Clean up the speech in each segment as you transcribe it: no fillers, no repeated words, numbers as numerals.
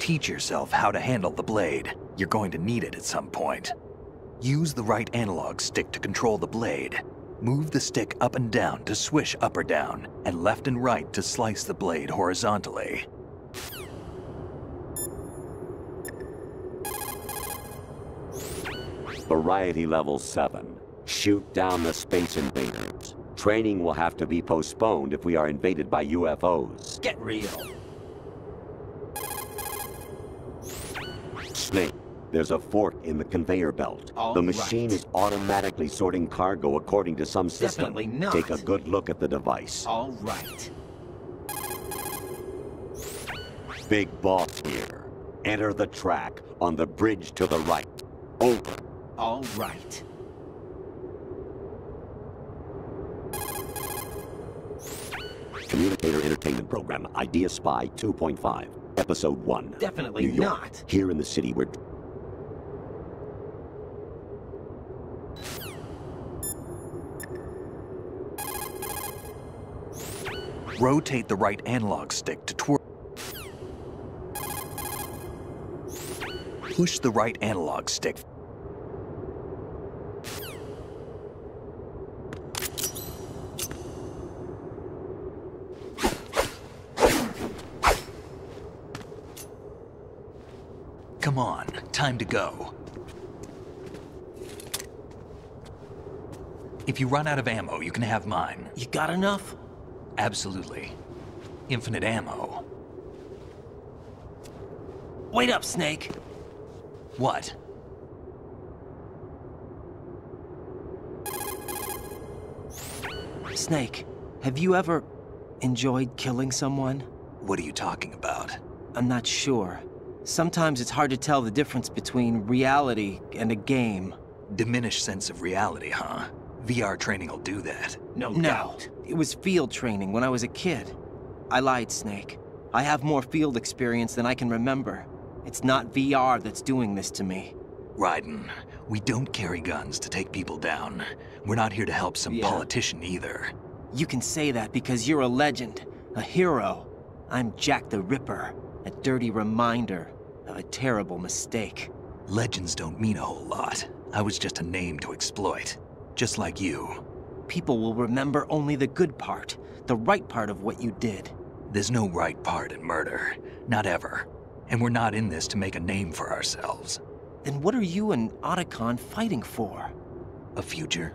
Teach yourself how to handle the blade. You're going to need it at some point. Use the right analog stick to control the blade. Move the stick up and down to swish up or down, and left and right to slice the blade horizontally. Variety level 7. Shoot down the space invaders. Training will have to be postponed if we are invaded by UFOs. Get real. Snake, there's a fork in the conveyor belt. The machine is automatically sorting cargo according to some system. Definitely not. Take a good look at the device. All right. Big boss here. Enter the track on the bridge to the right. Over. All right. Communicator Entertainment Program, Idea Spy 2.5, Episode 1. Definitely New York, not. Here in the city where... Rotate the right analog stick to twirl. Push the right analog stick. Come on, time to go. If you run out of ammo, you can have mine. You got enough? Absolutely. Infinite ammo. Wait up, Snake. What? Snake, have you ever enjoyed killing someone? What are you talking about? I'm not sure. Sometimes it's hard to tell the difference between reality and a game. Diminished sense of reality, huh? VR training will do that. No doubt. It was field training when I was a kid. I lied, Snake. I have more field experience than I can remember. It's not VR that's doing this to me. Raiden, we don't carry guns to take people down. We're not here to help some politician either. You can say that because you're a legend, a hero. I'm Jack the Ripper, a dirty reminder of a terrible mistake. Legends don't mean a whole lot. I was just a name to exploit, just like you. People will remember only the good part, the right part of what you did. There's no right part in murder, not ever. And we're not in this to make a name for ourselves. Then what are you and Otacon fighting for? A future?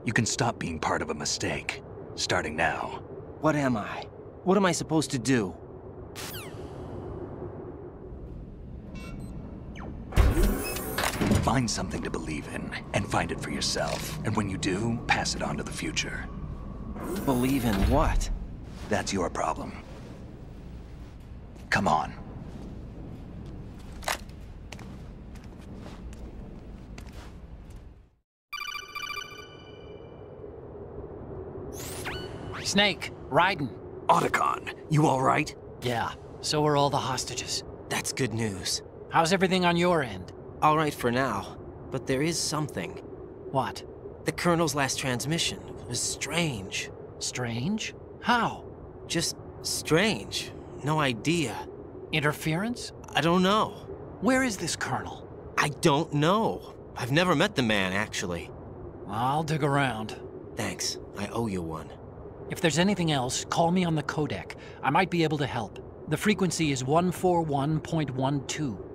You can stop being part of a mistake, starting now. What am I? What am I supposed to do? Find something to believe in, and find it for yourself. And when you do, pass it on to the future. Believe in what? That's your problem. Come on. Snake, Raiden. Otacon, you all right? Yeah, so are all the hostages. That's good news. How's everything on your end? All right for now, but there is something. What? The Colonel's last transmission was strange. Strange? How? Just strange. No idea. Interference? I don't know. Where is this Colonel? I don't know. I've never met the man, actually. I'll dig around. Thanks. I owe you one. If there's anything else, call me on the codec. I might be able to help. The frequency is 141.12.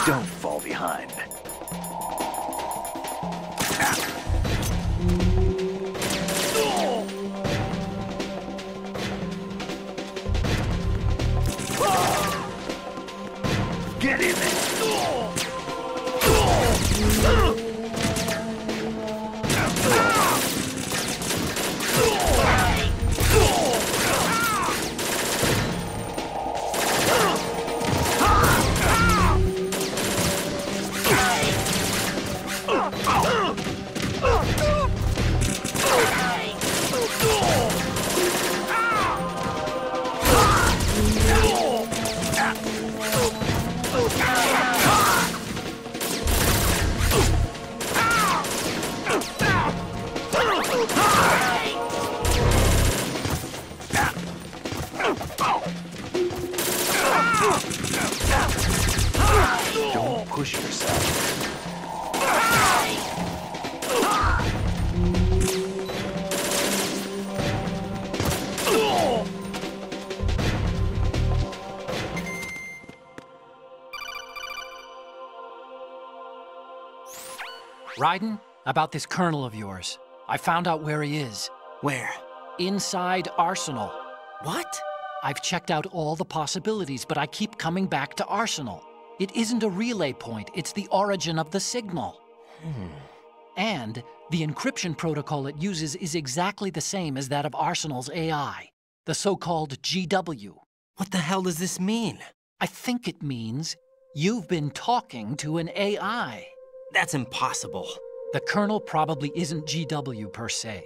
Don't fall behind. Get in there! Don't push yourself. Raiden, about this colonel of yours. I found out where he is. Where? Inside Arsenal. What? I've checked out all the possibilities, but I keep coming back to Arsenal. It isn't a relay point, it's the origin of the signal. And the encryption protocol it uses is exactly the same as that of Arsenal's AI, the so-called GW. What the hell does this mean? I think it means you've been talking to an AI. That's impossible. The kernel probably isn't GW per se.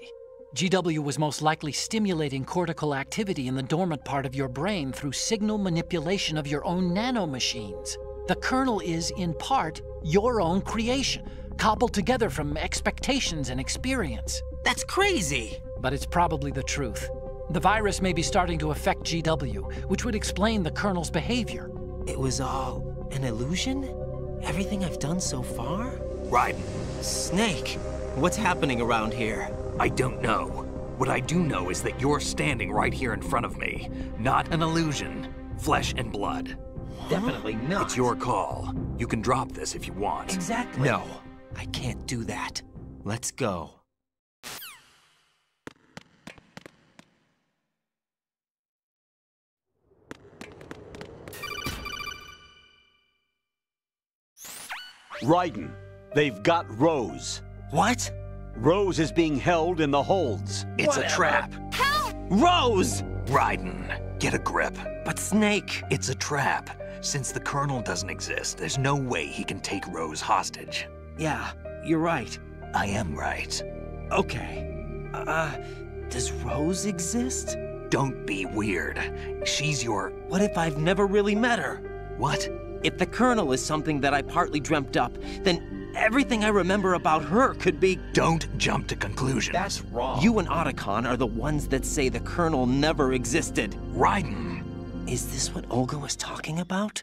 GW was most likely stimulating cortical activity in the dormant part of your brain through signal manipulation of your own nanomachines. The kernel is, in part, your own creation, cobbled together from expectations and experience. That's crazy! But it's probably the truth. The virus may be starting to affect GW, which would explain the kernel's behavior. It was all an illusion? Everything I've done so far? Raiden, Snake, what's happening around here? I don't know. What I do know is that you're standing right here in front of me. Not an illusion. Flesh and blood. Definitely not. It's your call. You can drop this if you want. Exactly. No, I can't do that. Let's go. Raiden, they've got Rose. What? Rose is being held in the holds. It's a trap. Rose! Raiden, get a grip. But Snake... It's a trap. Since the Colonel doesn't exist, there's no way he can take Rose hostage. Yeah, you're right. I am right. Okay. Does Rose exist? Don't be weird. She's your... What if I've never really met her? What? If the Colonel is something that I partly dreamt up, then everything I remember about her could be... Don't jump to conclusions. That's wrong. You and Otacon are the ones that say the Colonel never existed. Raiden! Is this what Olga was talking about?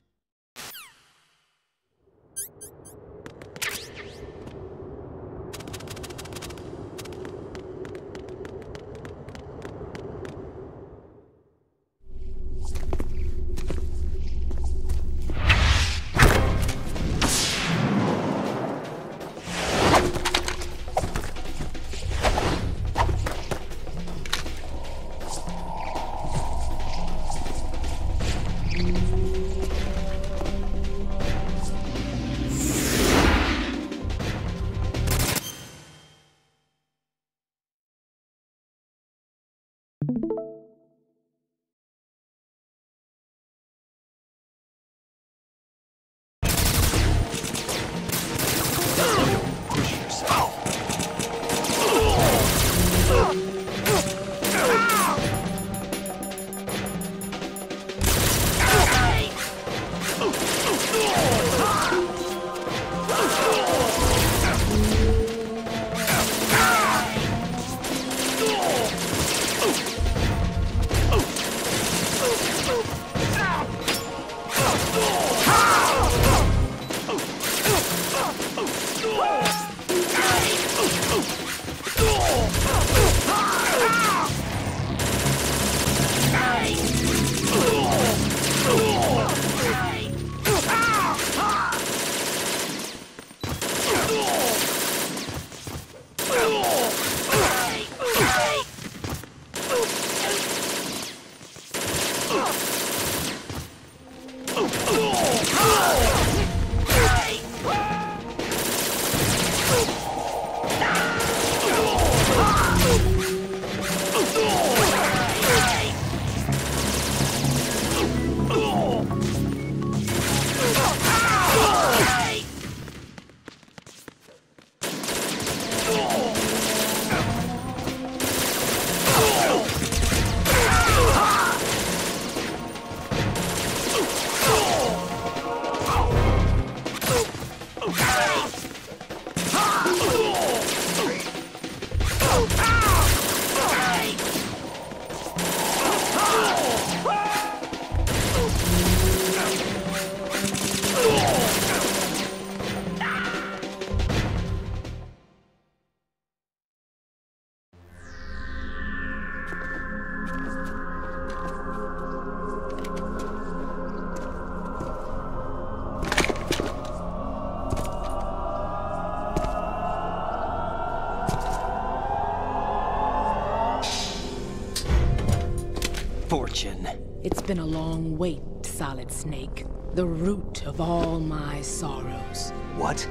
Fortune. It's been a long wait, Solid Snake. The root of all my sorrows. What?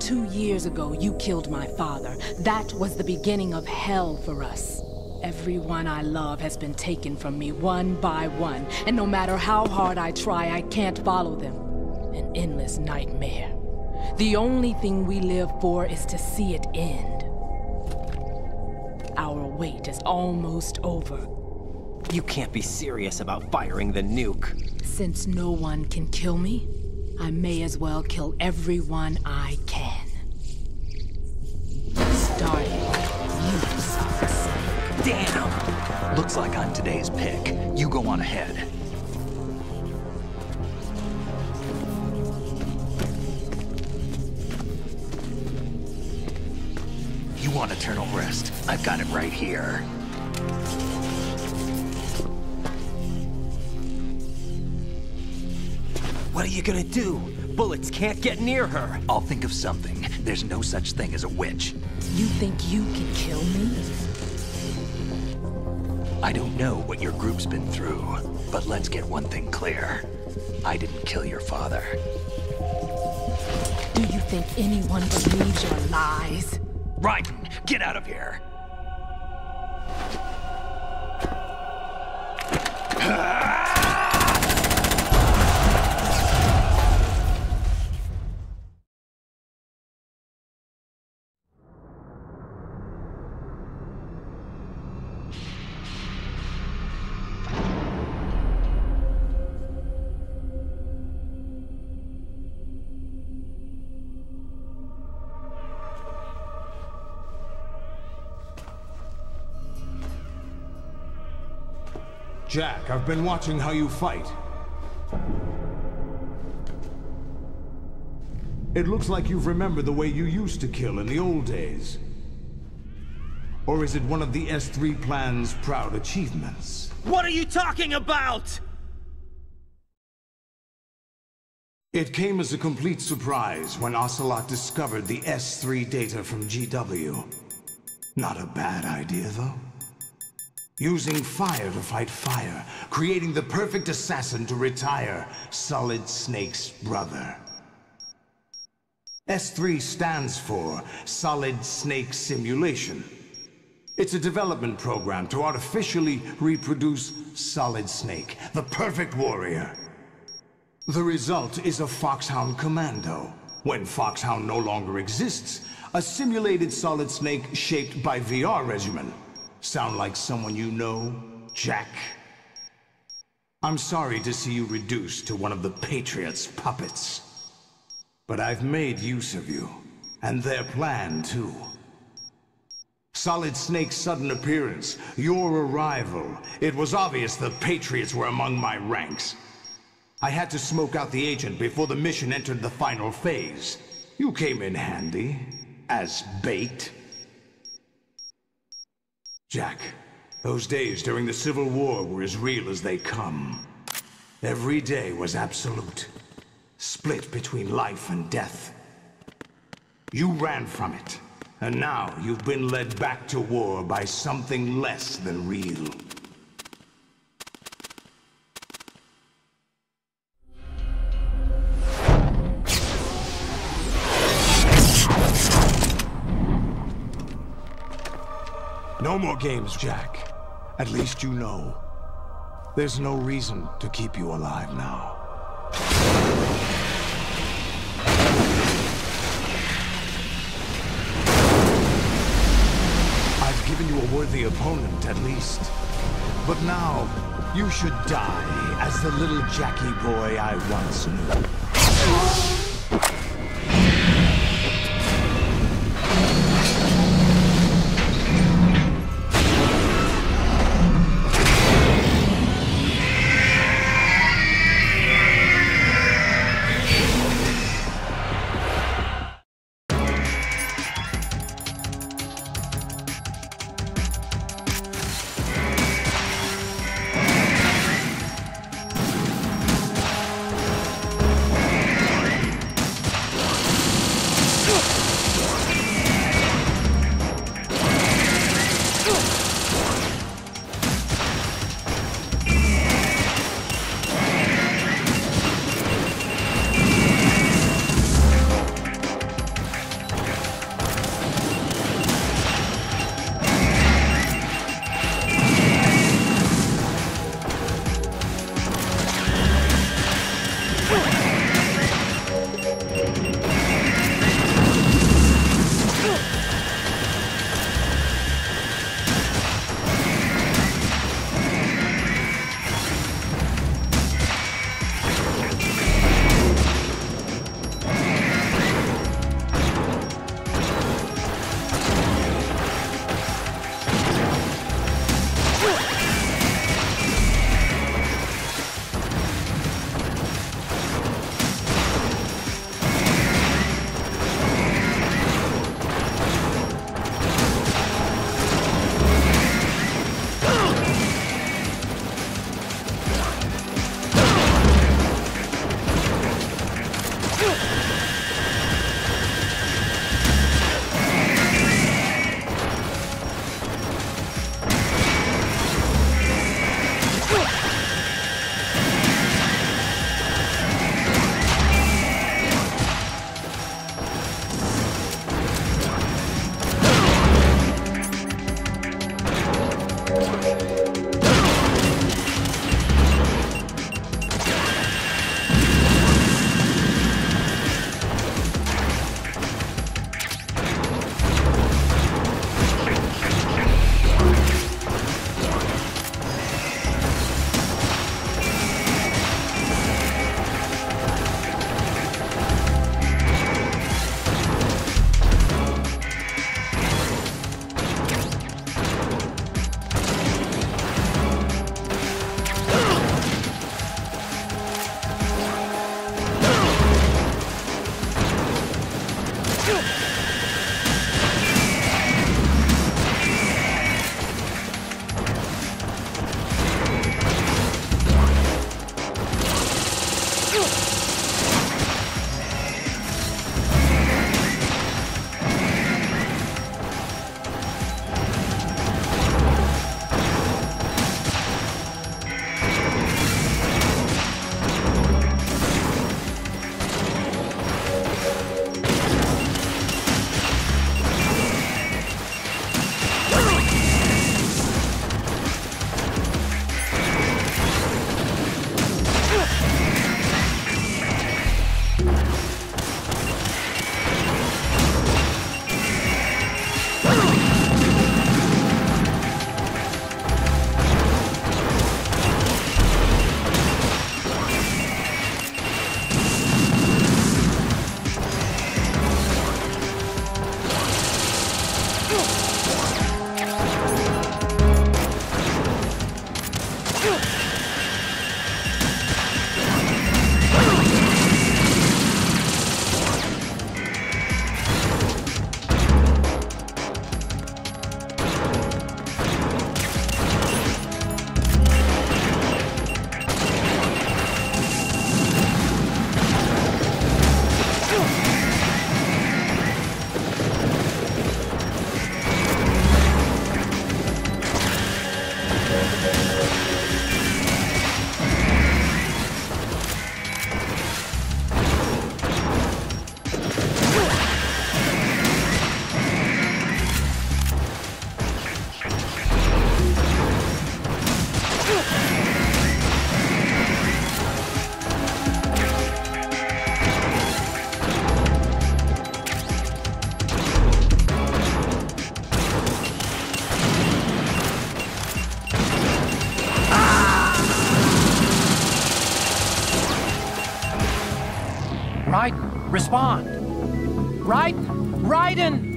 2 years ago, you killed my father. That was the beginning of hell for us. Everyone I love has been taken from me one by one, and no matter how hard I try, I can't follow them. An endless nightmare. The only thing we live for is to see it end. Our wait is almost over. You can't be serious about firing the nuke. Since no one can kill me, I may as well kill everyone I can. Starting with you, Solid Snake. Damn! Looks like I'm today's pick. You go on ahead. You want eternal rest? I've got it right here. What are you gonna do? Bullets can't get near her. I'll think of something. There's no such thing as a witch. You think you can kill me? I don't know what your group's been through, but let's get one thing clear. I didn't kill your father. Do you think anyone believes your lies? Raiden, get out of here! Jack, I've been watching how you fight. It looks like you've remembered the way you used to kill in the old days. Or is it one of the S3 plan's proud achievements? What are you talking about? It came as a complete surprise when Ocelot discovered the S3 data from GW. Not a bad idea, though. Using fire to fight fire, creating the perfect assassin to retire Solid Snake's brother. S3 stands for Solid Snake Simulation. It's a development program to artificially reproduce Solid Snake, the perfect warrior. The result is a Foxhound Commando. When Foxhound no longer exists, a simulated Solid Snake shaped by VR regimen. Sound like someone you know, Jack? I'm sorry to see you reduced to one of the Patriots' puppets. But I've made use of you, and their plan too. Solid Snake's sudden appearance, your arrival, it was obvious the Patriots were among my ranks. I had to smoke out the agent before the mission entered the final phase. You came in handy, as bait. Jack, those days during the Civil War were as real as they come. Every day was absolute, split between life and death. You ran from it, and now you've been led back to war by something less than real. No more games, Jack. At least you know. There's no reason to keep you alive now. I've given you a worthy opponent, at least. But now, you should die as the little Jackie boy I once knew. Raiden, respond! Raiden! Raiden!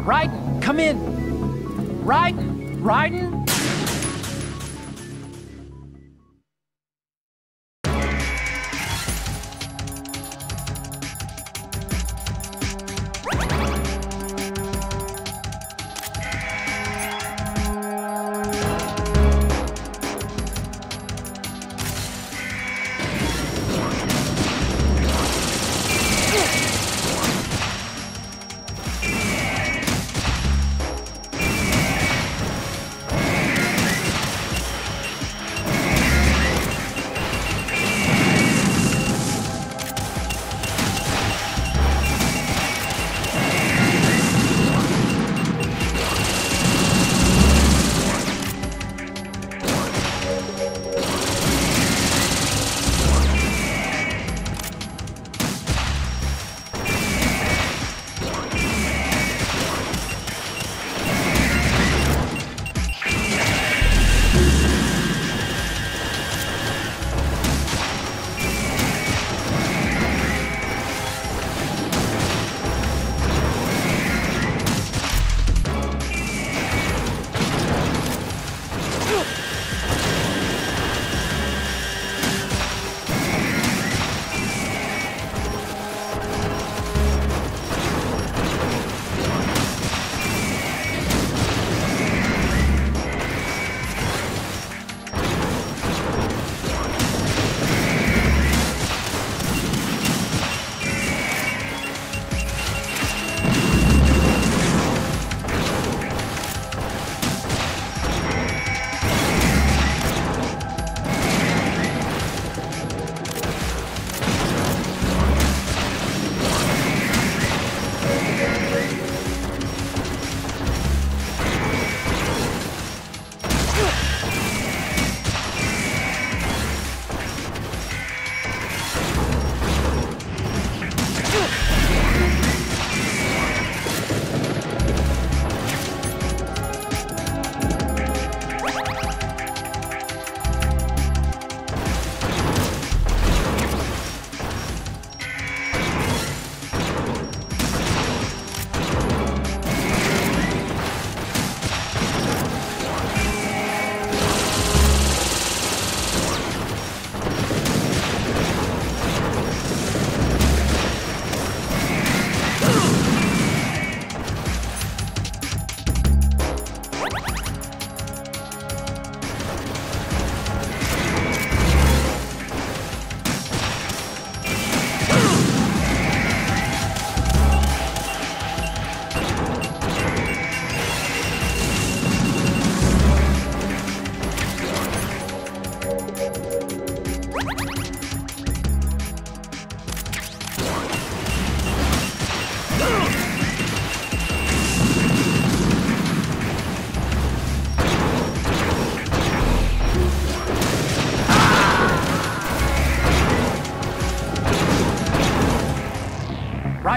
Raiden, come in! Raiden! Raiden!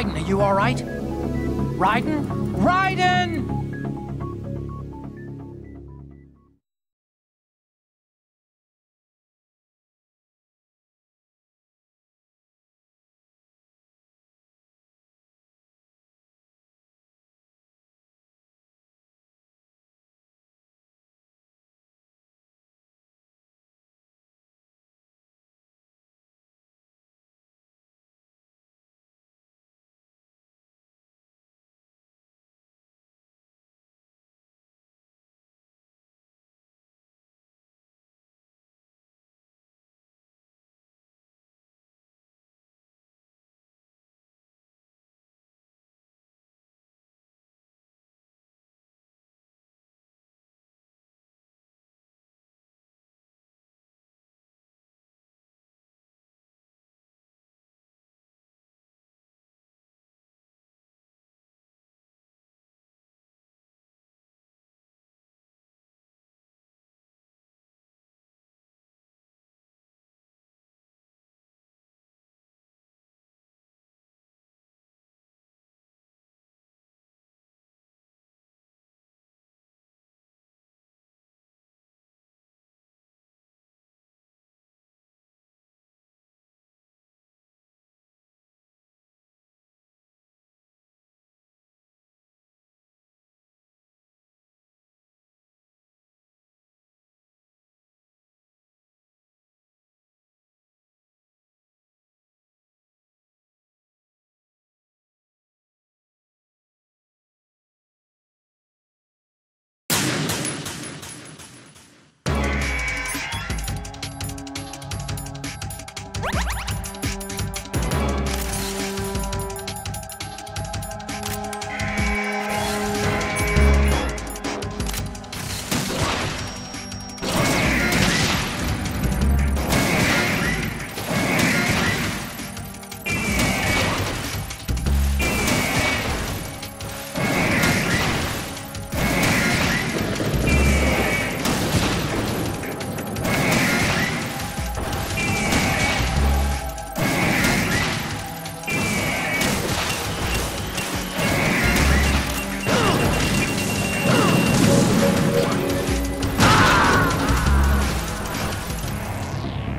Raiden, are you all right? Raiden? Raiden!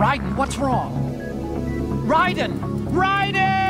Raiden, what's wrong? Raiden! Raiden!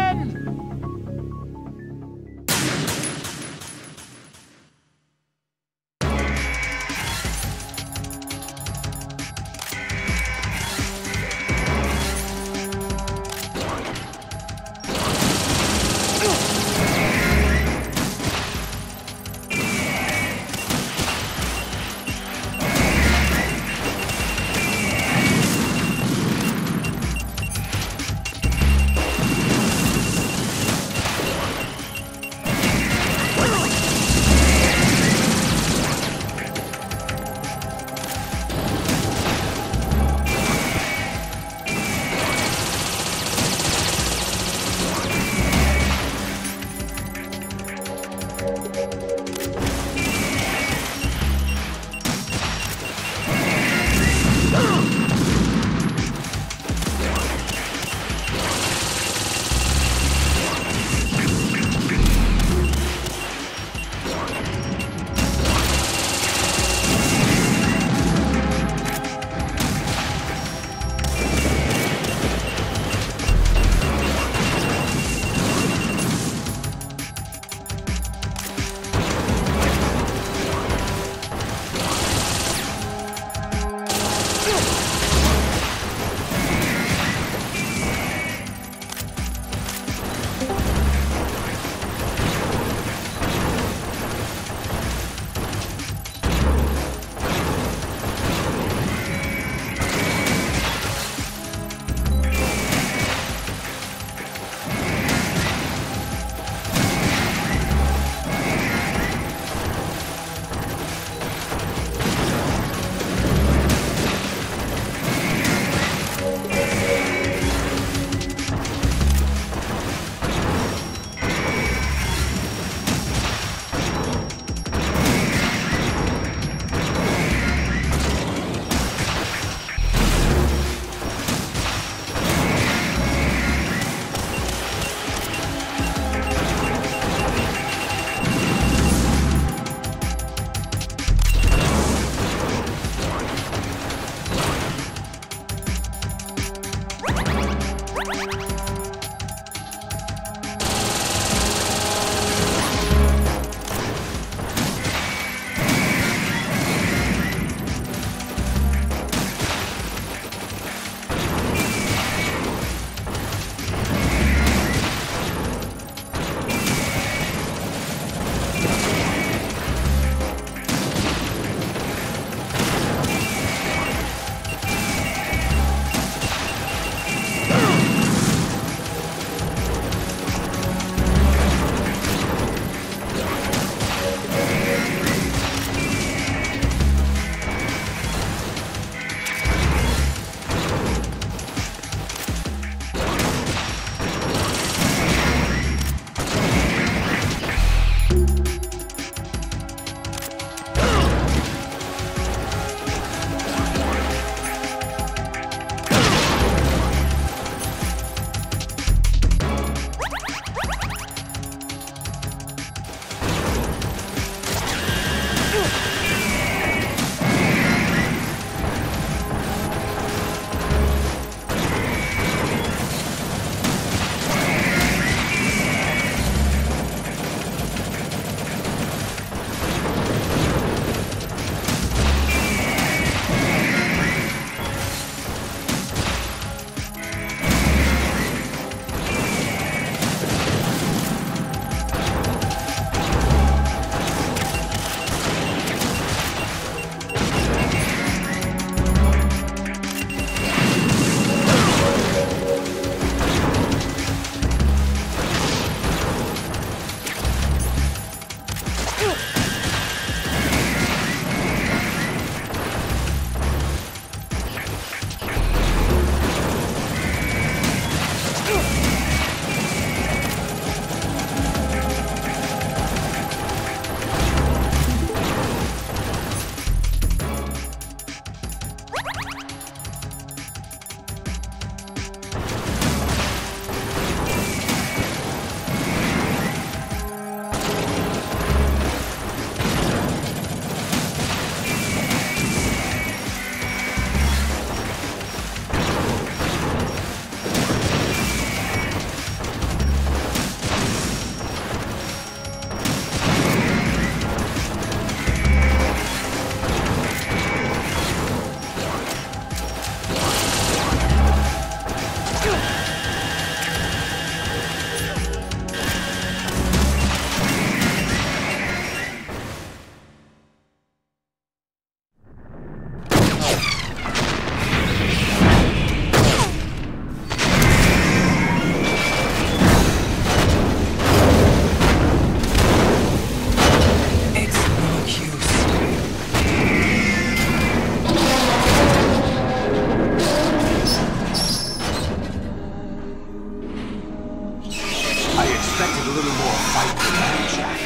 expected a little more fight than that, Jack.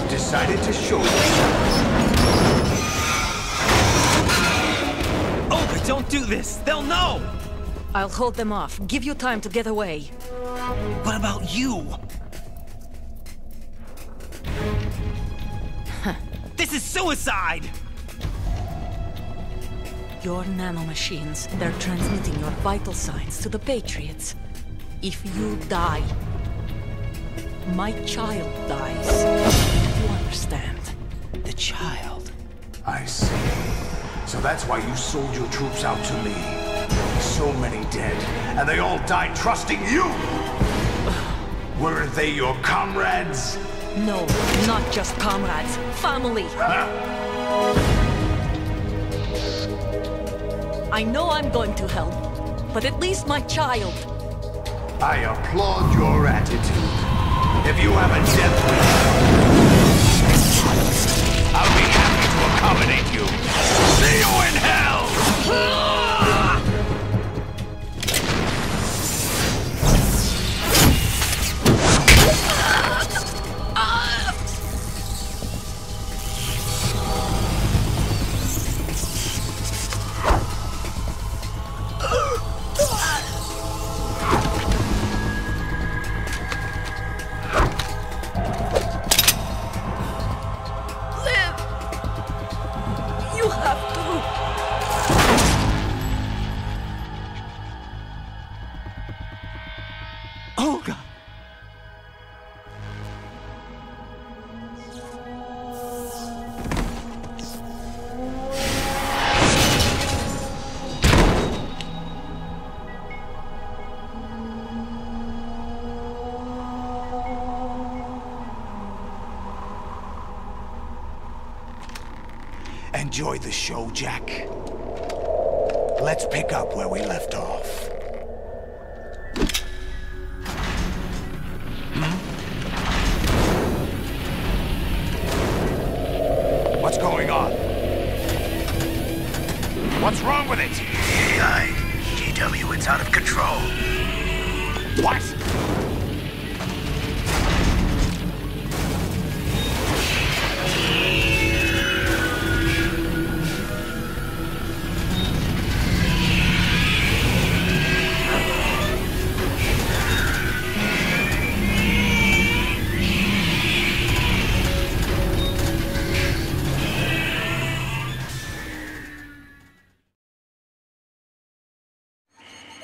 Decided to show yourself. Olga, don't do this! They'll know! I'll hold them off. Give you time to get away. What about you? This is suicide! Your nanomachines, they're transmitting your vital signs to the Patriots. If you die, my child dies. You understand? The child. I see. So that's why you sold your troops out to me. So many dead, and they all died trusting you! Weren't they your comrades? No, not just comrades. Family. I know I'm going to help, but at least my child. I applaud your attitude. If you have a death wish, I'll be happy to accommodate you. See you in hell! Olga! Enjoy the show, Jack. Let's pick up where we left off. What's going on? What's wrong with it? AI, GW, it's out of control. What?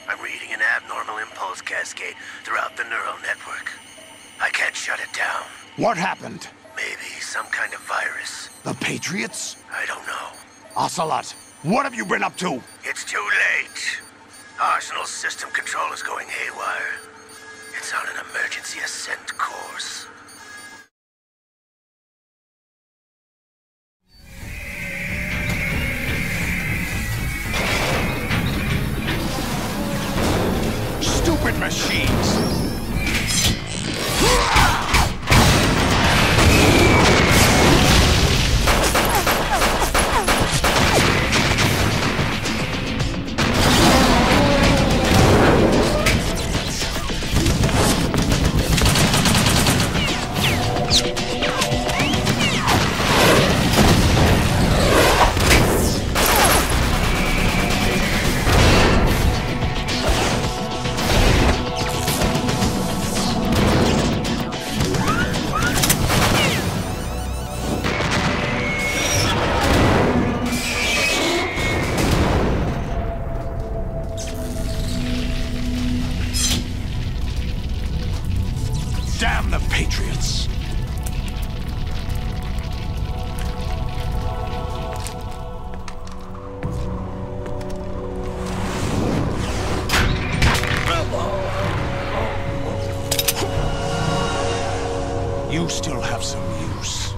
I'm reading an abnormal impulse cascade throughout the neural network. I can't shut it down. What happened? Maybe some kind of virus. The Patriots? I don't know. Ocelot, what have you been up to? It's too late. Arsenal's system control is going haywire. It's on an emergency ascent course. Stupid machines! Damn the Patriots! You still have some use.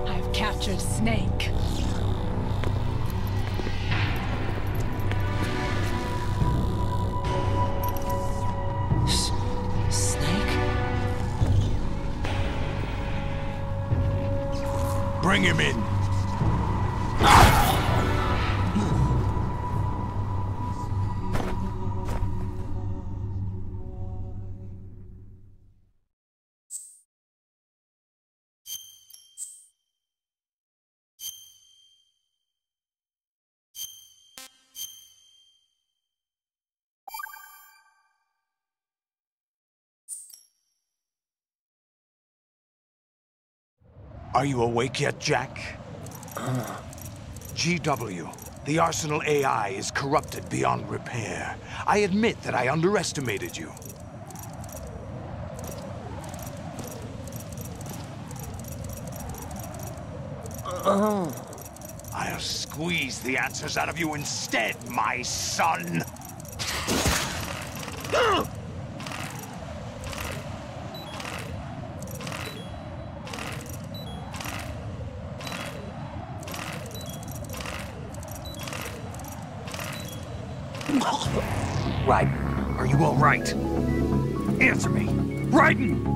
I've captured Snake. Bring him in. Are you awake yet, Jack? GW, the Arsenal AI is corrupted beyond repair. I admit that I underestimated you. I'll squeeze the answers out of you instead, my son! Raiden, are you all right? Answer me! Raiden!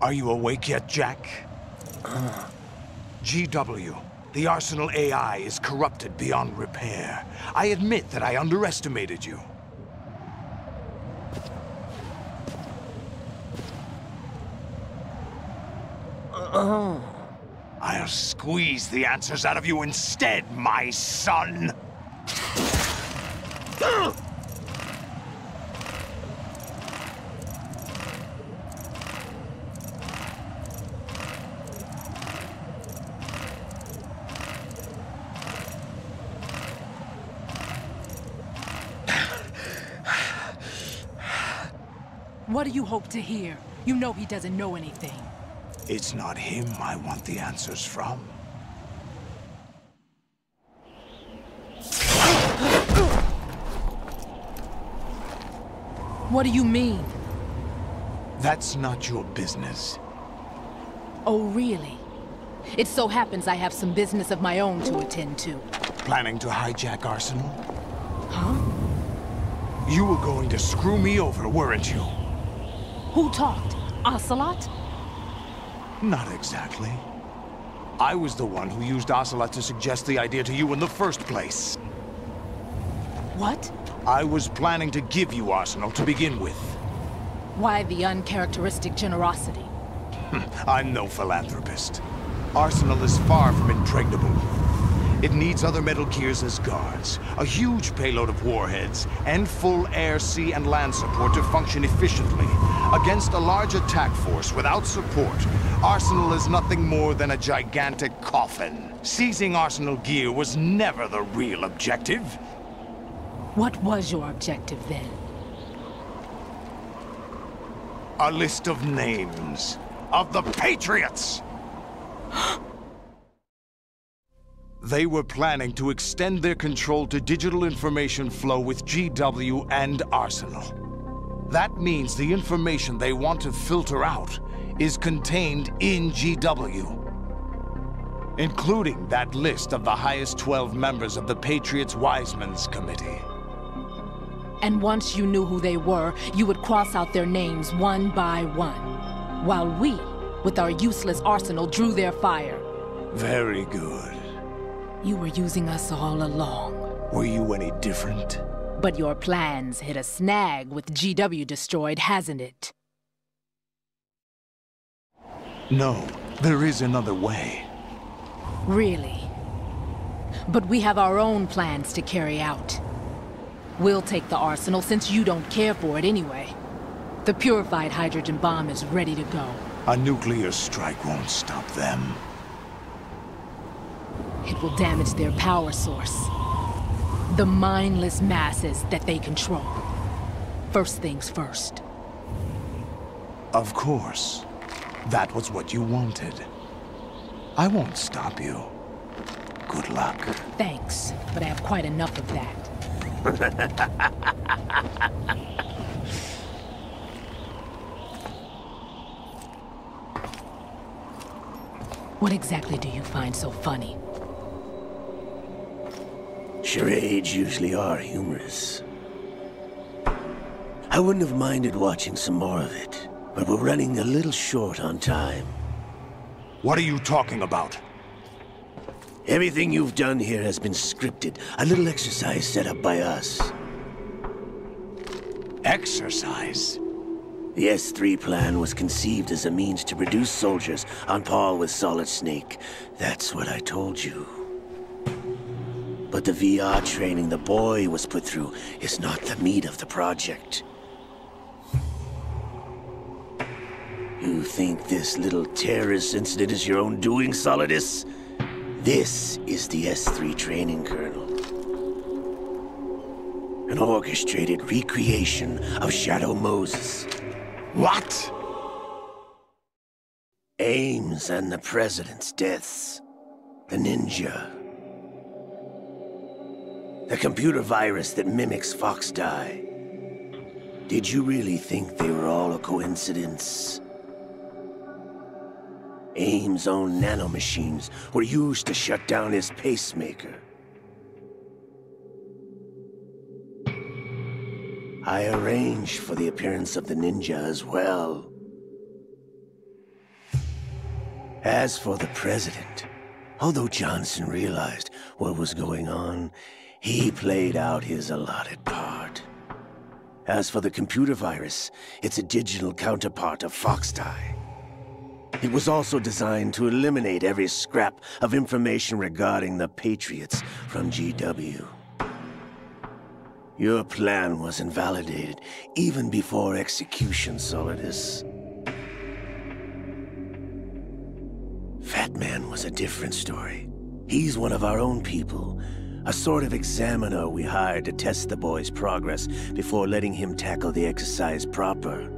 Are you awake yet, Jack? GW, the Arsenal AI is corrupted beyond repair. I admit that I underestimated you. I'll squeeze the answers out of you instead, my son! What do you hope to hear? You know he doesn't know anything. It's not him I want the answers from. What do you mean? That's not your business. Oh, really? It so happens I have some business of my own to attend to. Planning to hijack Arsenal? Huh? You were going to screw me over, weren't you? Who talked? Ocelot? Not exactly. I was the one who used Ocelot to suggest the idea to you in the first place. What? I was planning to give you Arsenal to begin with. Why the uncharacteristic generosity? I'm no philanthropist. Arsenal is far from impregnable. It needs other Metal Gears as guards, a huge payload of warheads, and full air, sea, and land support to function efficiently. Against a large attack force without support, Arsenal is nothing more than a gigantic coffin. Seizing Arsenal gear was never the real objective. What was your objective then? A list of names of the Patriots! They were planning to extend their control to digital information flow with GW and Arsenal. That means the information they want to filter out is contained in GW, including that list of the highest 12 members of the Patriots Wiseman's Committee. And once you knew who they were, you would cross out their names one by one, while we, with our useless arsenal, drew their fire. Very good. You were using us all along. Were you any different? But your plans hit a snag with GW destroyed, hasn't it? No, there is another way. Really? But we have our own plans to carry out. We'll take the arsenal since you don't care for it anyway. The purified hydrogen bomb is ready to go. A nuclear strike won't stop them. It will damage their power source. The mindless masses that they control. First things first. Of course. That was what you wanted. I won't stop you. Good luck. Thanks, but I have quite enough of that. What exactly do you find so funny? Charades usually are humorous. I wouldn't have minded watching some more of it, but we're running a little short on time. What are you talking about? Everything you've done here has been scripted. A little exercise set up by us. Exercise? The S3 plan was conceived as a means to produce soldiers on par with Solid Snake. That's what I told you. But the VR training the boy was put through is not the meat of the project. You think this little terrorist incident is your own doing, Solidus? This is the S3 training kernel. An orchestrated recreation of Shadow Moses. What? Ames and the President's deaths. The ninja. The computer virus that mimics Foxdie. Did you really think they were all a coincidence? Ames' own nanomachines were used to shut down his pacemaker. I arranged for the appearance of the ninja as well. As for the President, although Johnson realized what was going on, he played out his allotted part. As for the computer virus, it's a digital counterpart of Foxdie. It was also designed to eliminate every scrap of information regarding the Patriots from GW. Your plan was invalidated even before execution, Solidus. Fat Man was a different story. He's one of our own people, a sort of examiner we hired to test the boy's progress before letting him tackle the exercise proper.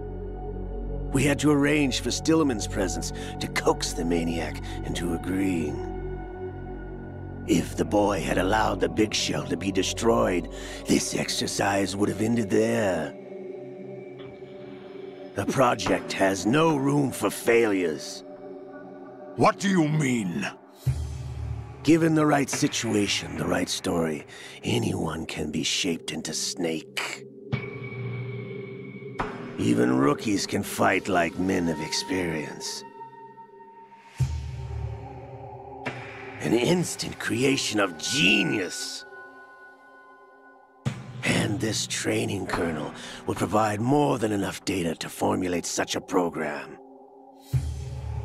We had to arrange for Stillman's presence to coax the maniac into agreeing. If the boy had allowed the big shell to be destroyed, this exercise would have ended there. The project has no room for failures. What do you mean? Given the right situation, the right story, anyone can be shaped into Snake. Even rookies can fight like men of experience. An instant creation of genius. And this training kernel will provide more than enough data to formulate such a program.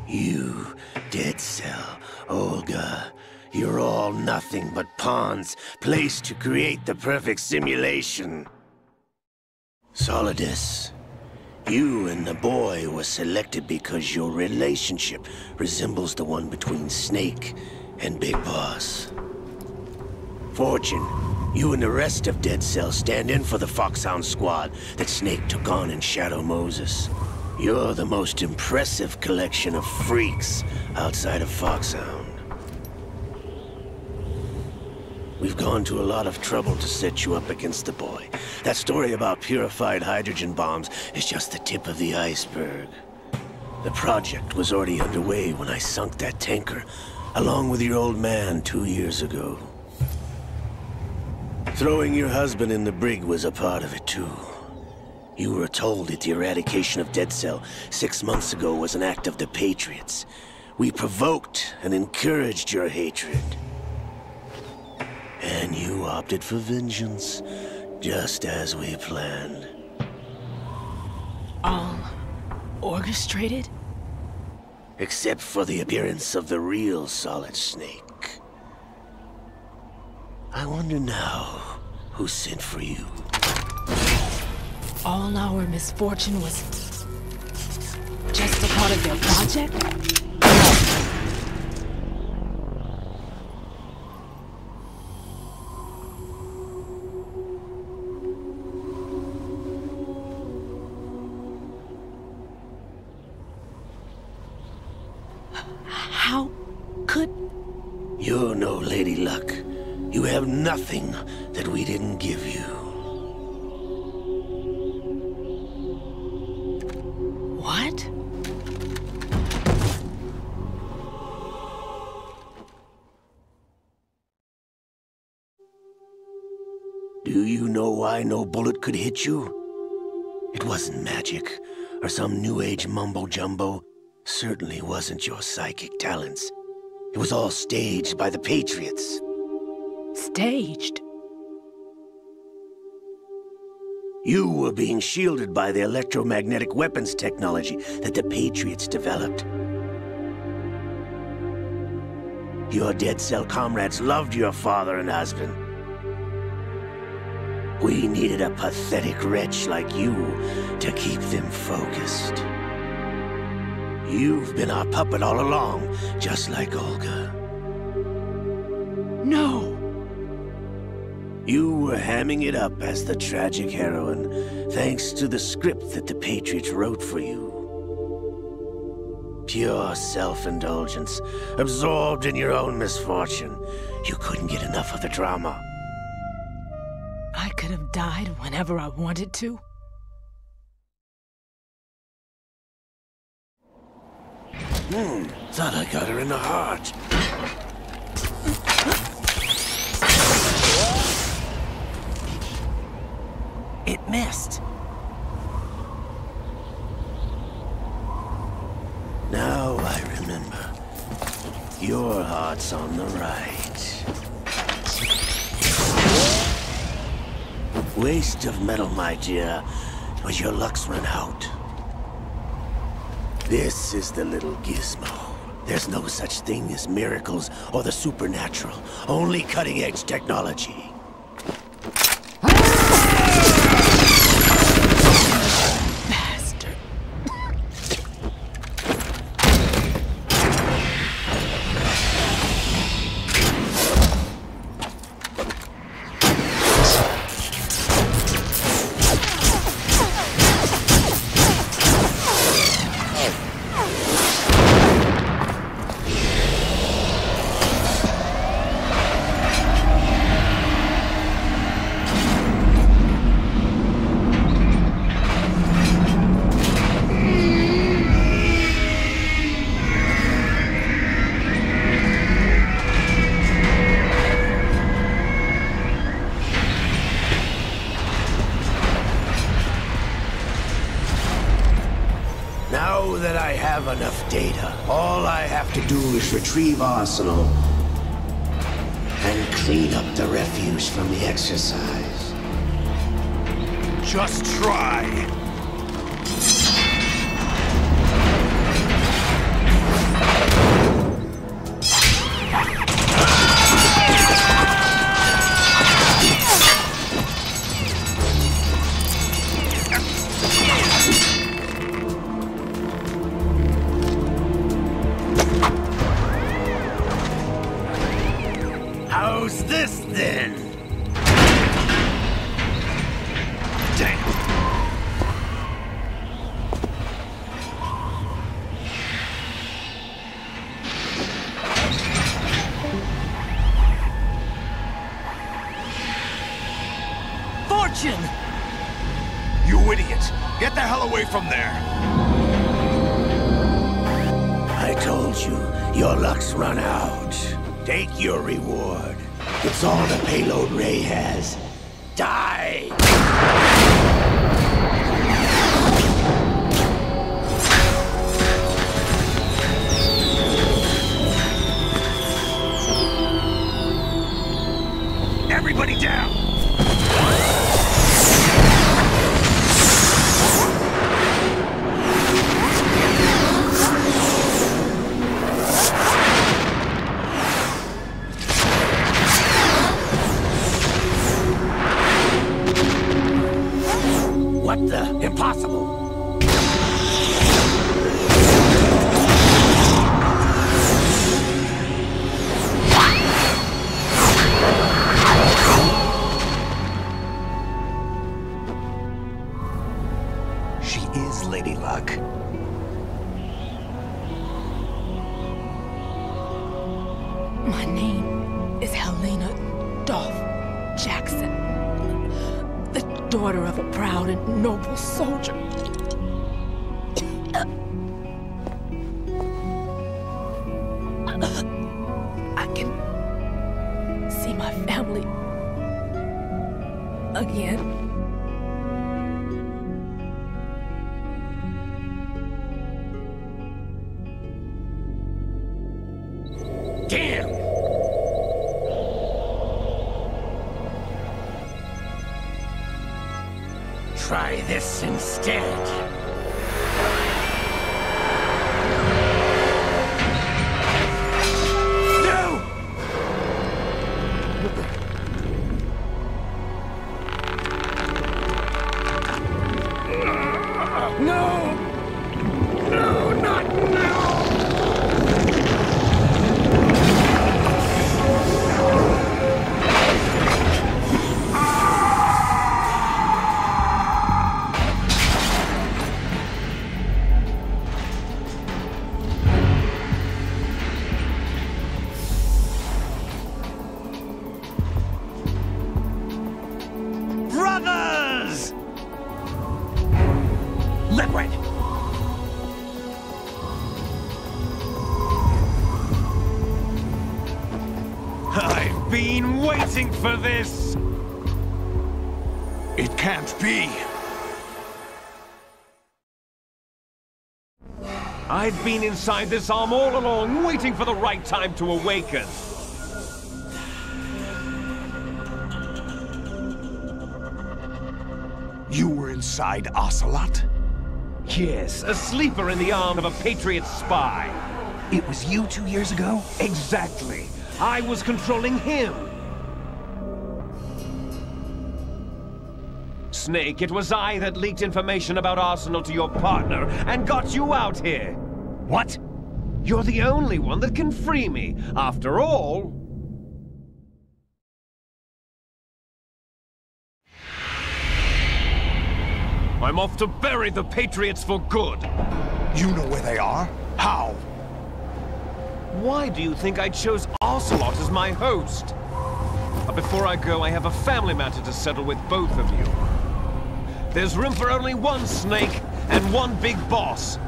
You, Dead Cell, Olga, you're all nothing but pawns placed to create the perfect simulation. Solidus, you and the boy were selected because your relationship resembles the one between Snake and Big Boss. Fortune, you and the rest of Dead Cell stand in for the Foxhound squad that Snake took on in Shadow Moses. You're the most impressive collection of freaks outside of Foxhound. We've gone to a lot of trouble to set you up against the boy. That story about purified hydrogen bombs is just the tip of the iceberg. The project was already underway when I sunk that tanker, along with your old man 2 years ago. Throwing your husband in the brig was a part of it too. You were told that the eradication of Dead Cell 6 months ago was an act of the Patriots. We provoked and encouraged your hatred. And you opted for vengeance, just as we planned. All orchestrated? Except for the appearance of the real Solid Snake. I wonder now, Who sent for you? All our misfortune was just a part of their project? How could... You're no Lady Luck. You have nothing that we didn't give you. What? Do you know why no bullet could hit you? It wasn't magic, or some new age mumbo-jumbo. Certainly wasn't your psychic talents. It was all staged by the Patriots. Staged? You were being shielded by the electromagnetic weapons technology that the Patriots developed. Your dead cell comrades loved your father and husband. We needed a pathetic wretch like you to keep them focused. You've been our puppet all along, just like Olga. No! You were hamming it up as the tragic heroine, thanks to the script that the Patriots wrote for you. Pure self-indulgence, absorbed in your own misfortune. You couldn't get enough of the drama. I could have died whenever I wanted to. Thought I got her in the heart. It missed. Now I remember. Your heart's on the right. Waste of metal, my dear, but your luck's run out. This is the little gizmo. There's no such thing as miracles or the supernatural, only cutting-edge technology. Bastard. Now that I have enough data, all I have to do is retrieve Arsenal and clean up the refuse from the exercise. Just try. How's this then? Damn. Fortune! You idiot! Get the hell away from there! I told you, your luck's run out. Take your reward. It's all the payload Ray has. Die! Everybody down! My name is Helena Dolph Jackson, the daughter of a proud and noble soldier. I can see my family again. Damn! Try this instead. Brothers! Liquid! I've been waiting for this! It can't be. I've been inside this arm all along, waiting for the right time to awaken. You were inside Ocelot? Yes, a sleeper in the arm of a Patriot spy. It was you 2 years ago? Exactly. I was controlling him. Snake, it was I that leaked information about Arsenal to your partner and got you out here. What? You're the only one that can free me. After all... I'm off to bury the Patriots for good. You know where they are? How? Why do you think I chose Ocelot as my host? But before I go, I have a family matter to settle with both of you. There's room for only one Snake and one big boss.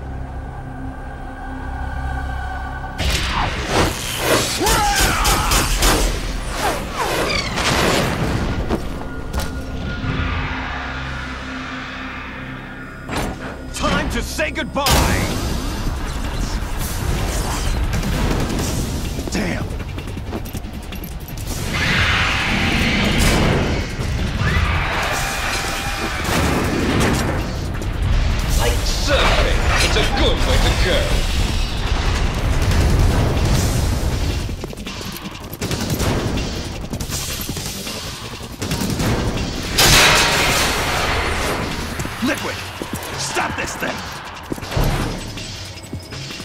Time to say goodbye! Damn. Like surfing, it's a good way to go. Liquid! Stop this thing!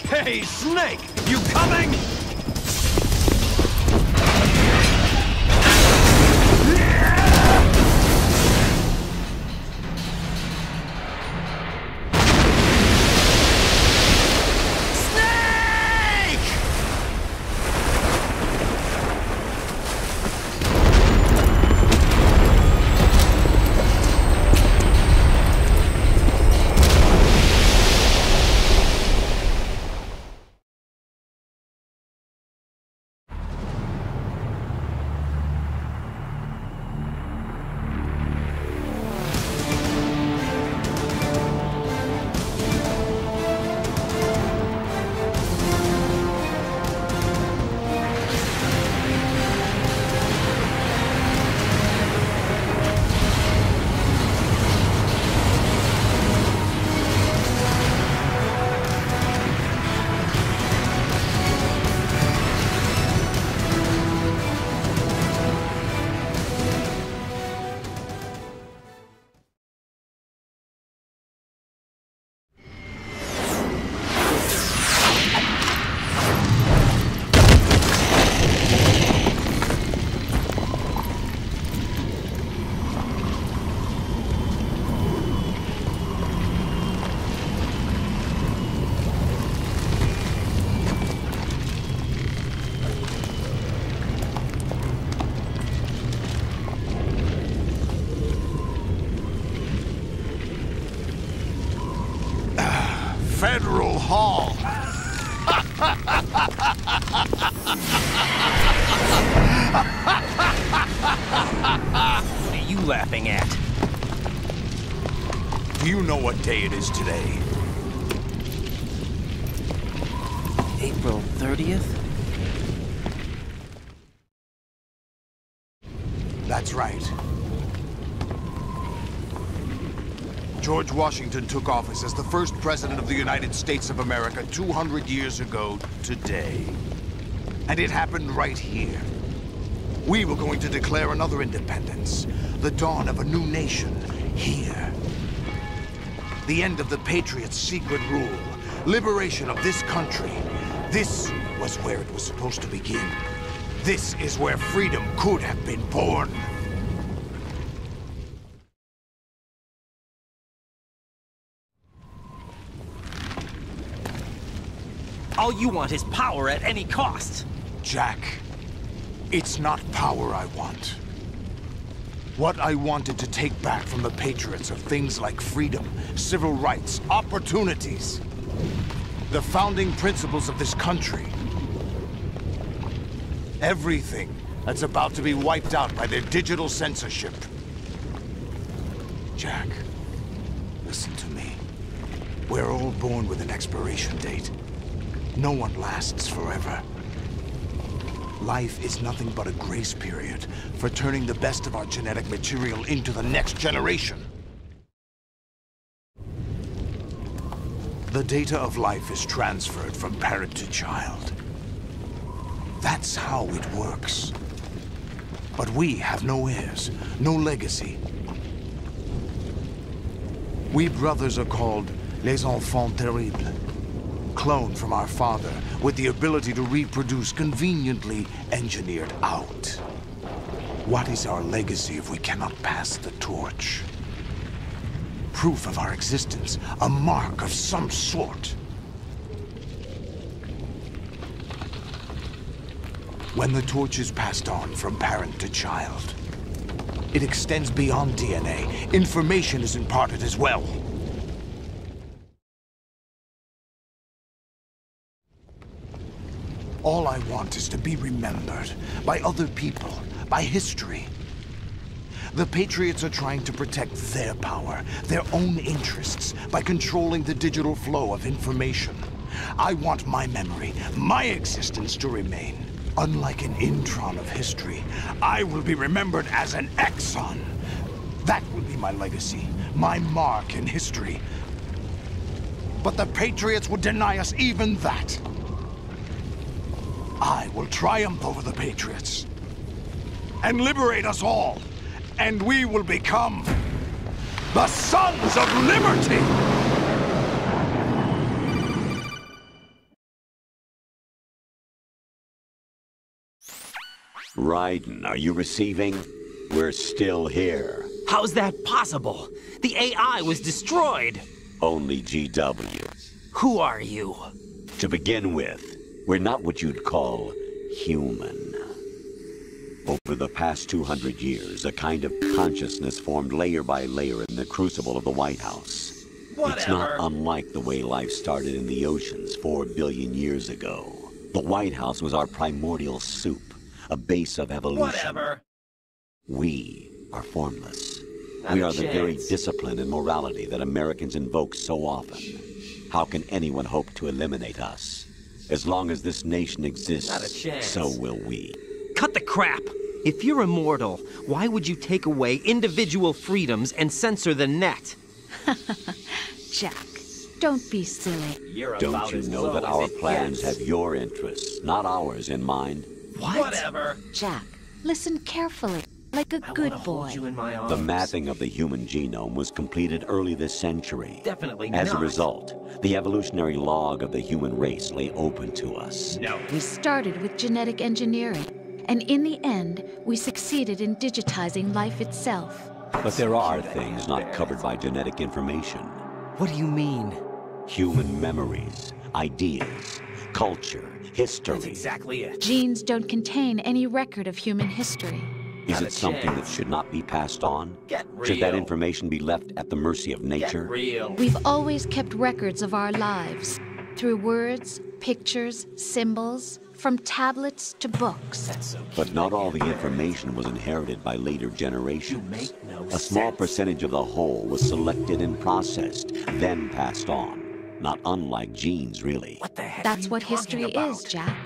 Hey, Snake! You coming? Federal Hall. What are you laughing at? Do you know what day it is today? April 30th? That's right. George Washington took office as the first president of the United States of America 200 years ago today. And it happened right here. We were going to declare another independence, the dawn of a new nation, here. The end of the Patriots' secret rule, liberation of this country. This was where it was supposed to begin. This is where freedom could have been born. All you want is power at any cost. Jack, it's not power I want. What I wanted to take back from the Patriots are things like freedom, civil rights, opportunities. The founding principles of this country. Everything that's about to be wiped out by their digital censorship. Jack, listen to me. We're all born with an expiration date. No one lasts forever. Life is nothing but a grace period for turning the best of our genetic material into the next generation. The data of life is transferred from parent to child. That's how it works. But we have no heirs, no legacy. We brothers are called les enfants terribles. Cloned from our father, with the ability to reproduce conveniently engineered out. What is our legacy if we cannot pass the torch? Proof of our existence, a mark of some sort. When the torch is passed on from parent to child, it extends beyond DNA. Information is imparted as well. All I want is to be remembered by other people, by history. The Patriots are trying to protect their power, their own interests, by controlling the digital flow of information. I want my memory, my existence to remain. Unlike an intron of history, I will be remembered as an exon. That will be my legacy, my mark in history. But the Patriots would deny us even that. I will triumph over the Patriots and liberate us all, and we will become the Sons of Liberty! Raiden, are you receiving? We're still here. How's that possible? The AI was destroyed. Only GW. Who are you? To begin with, we're not what you'd call human. Over the past 200 years, a kind of consciousness formed layer by layer in the crucible of the White House. Whatever. It's not unlike the way life started in the oceans 4 billion years ago. The White House was our primordial soup, a base of evolution. Whatever. We are formless. Not we a are the very chance. discipline and morality that Americans invoke so often. How can anyone hope to eliminate us? As long as this nation exists, Not a chance. so will we. Cut the crap! If you're immortal, why would you take away individual freedoms and censor the net? Jack, don't be silly. You're Don't you know that our plans have your interests, not ours, in mind? What? Whatever. Jack, listen carefully, like a good boy. Hold you in my arms. The mapping of the human genome was completed early this century. Definitely As a not. result, the evolutionary log of the human race lay open to us. No. We started with genetic engineering, and in the end, we succeeded in digitizing life itself. But there are things not covered by genetic information. What do you mean? Human memories, ideas, culture, history. That's exactly it. Genes don't contain any record of human history. Is it something that should not be passed on? Should that information be left at the mercy of nature? We've always kept records of our lives, through words, pictures, symbols, from tablets to books. But not all the information was inherited by later generations. A small percentage of the whole was selected and processed, then passed on. Not unlike genes, really. That's what history is, Jack.